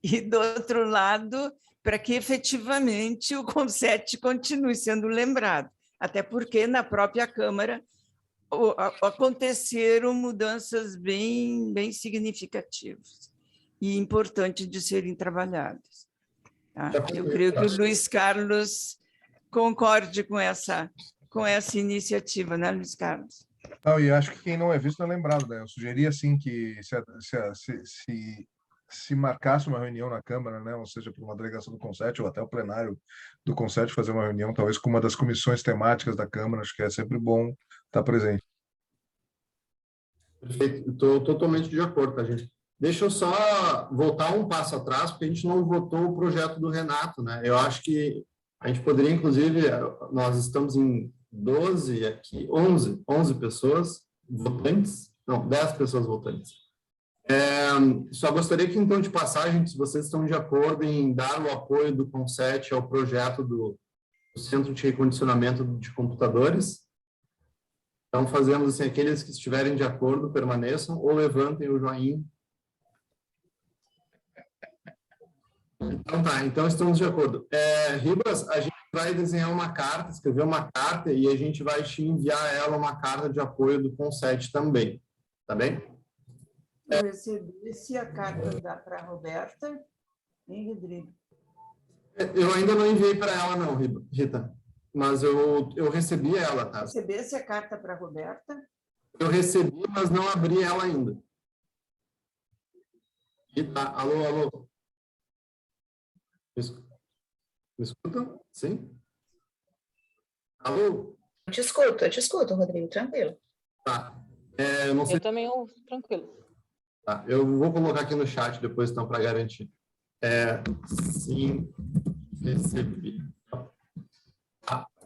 E, do outro lado, para que efetivamente o CONSET continue sendo lembrado, até porque na própria Câmara aconteceram mudanças bem significativas e importante de serem trabalhadas. Tá? Eu creio que o Luiz Carlos concorde com essa iniciativa, né, Luiz Carlos? Não, e acho que quem não é visto não é lembrado, né? Eu sugeria, assim, que se marcasse uma reunião na Câmara, né, ou seja, por uma delegação do CONSET, ou até o plenário do CONSET fazer uma reunião, talvez com uma das comissões temáticas da Câmara, acho que é sempre bom estar presente. Perfeito, estou totalmente de acordo, tá, gente? Deixa eu só voltar um passo atrás, porque a gente não votou o projeto do Renato, né? Eu acho que a gente poderia, inclusive, nós estamos em 11 pessoas votantes, não, 10 pessoas votantes. Só gostaria que, então, de passagem, se vocês estão de acordo em dar o apoio do CONSET ao projeto do Centro de Recondicionamento de Computadores. Então, fazemos assim, aqueles que estiverem de acordo permaneçam ou levantem o joinha. Então tá, então estamos de acordo. Ribas, a gente vai desenhar uma carta, escrever uma carta e a gente vai te enviar ela uma carta de apoio do CONSET também, tá bem? Eu recebi, se a carta dá para a Roberta, hein, Rodrigo? Eu ainda não enviei para ela não, Rita, mas eu recebi ela, tá? Recebesse a carta para a Roberta? Eu recebi, mas não abri ela ainda. Rita, alô? Me escutam? Sim? Alô? Eu te escuto, Rodrigo, tranquilo. Tá. Eu não sei... Eu também ouço, tranquilo. Tá. Eu vou colocar aqui no chat depois, então, para garantir. Sim, recebi.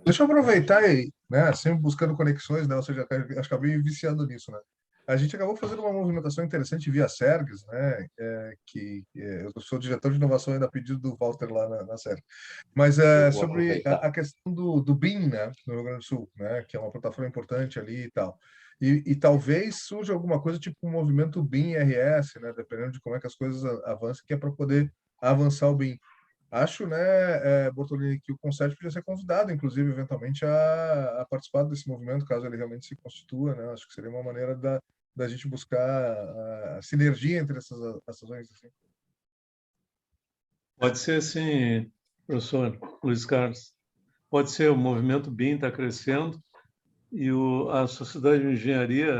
Deixa eu aproveitar aí, né, sempre buscando conexões, né, ou seja, acho que acabei viciando nisso, né. A gente acabou fazendo uma movimentação interessante via Sergs, né, eu sou diretor de inovação ainda a pedido do Walter lá na Sergs, mas sobre a questão do BIM, né, no Rio Grande do Sul, né, que é uma plataforma importante ali e tal. E talvez surja alguma coisa tipo um movimento BIM-RS, né, dependendo de como é que as coisas avançam, que é para poder avançar o BIM. Acho, né, Bortolini, que o CONSET podia ser convidado, inclusive, eventualmente, a participar desse movimento, caso ele realmente se constitua, né? Acho que seria uma maneira da gente buscar a sinergia entre essas ações. Assim. Pode ser, sim, professor Luiz Carlos. Pode ser, o movimento BIM está crescendo e a Sociedade de Engenharia,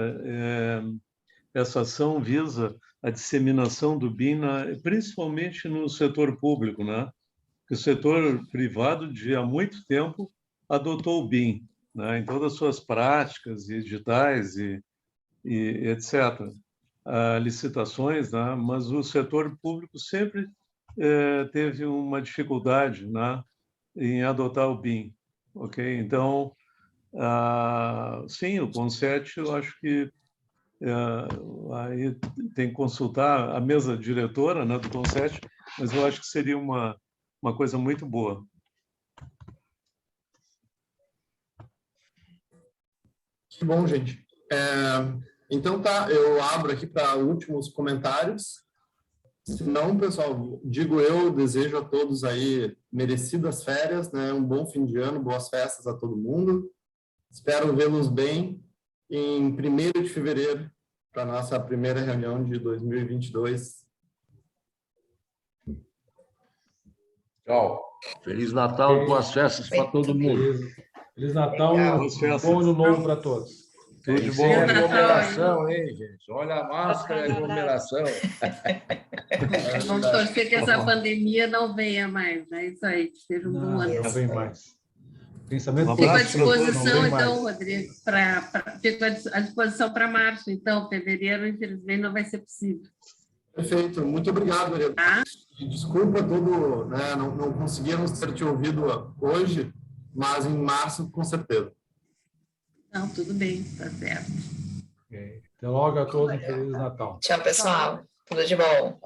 essa ação visa a disseminação do BIM, principalmente no setor público, né? Que o setor privado, há muito tempo, adotou o BIM, né? Em todas as suas práticas e editais e etc. Licitações, né? Mas o setor público sempre teve uma dificuldade, né, em adotar o BIM. Okay? Então, sim, o CONSET, eu acho que aí tem que consultar a mesa diretora, né, do CONSET, mas eu acho que seria uma coisa muito boa. Que bom, gente. Então tá, eu abro aqui para últimos comentários. Se não, pessoal, digo eu, desejo a todos aí merecidas férias, né? Um bom fim de ano, boas festas a todo mundo. Espero vê-los bem em 1º de fevereiro, para a nossa primeira reunião de 2022. Tchau. Feliz Natal, boas festas para todo mundo. Feliz Natal e bom ano novo para todos. Tudo de bom. Aglomeração, hein, gente? Olha a máscara e a aglomeração. Vamos torcer que essa pandemia não venha mais, né? Isso aí, que seja um bom ano. Não vem mais. Pensamento Fico à disposição, então, Rodrigo, fico à disposição para março, então, fevereiro, infelizmente, não vai ser possível. Perfeito, muito obrigado, Maria. Desculpa tudo, né? Não conseguimos ter te ouvido hoje, mas em março, com certeza. Não, tudo bem, tá certo. Até logo a todos, um Feliz Natal. Tchau, pessoal. Tudo de bom.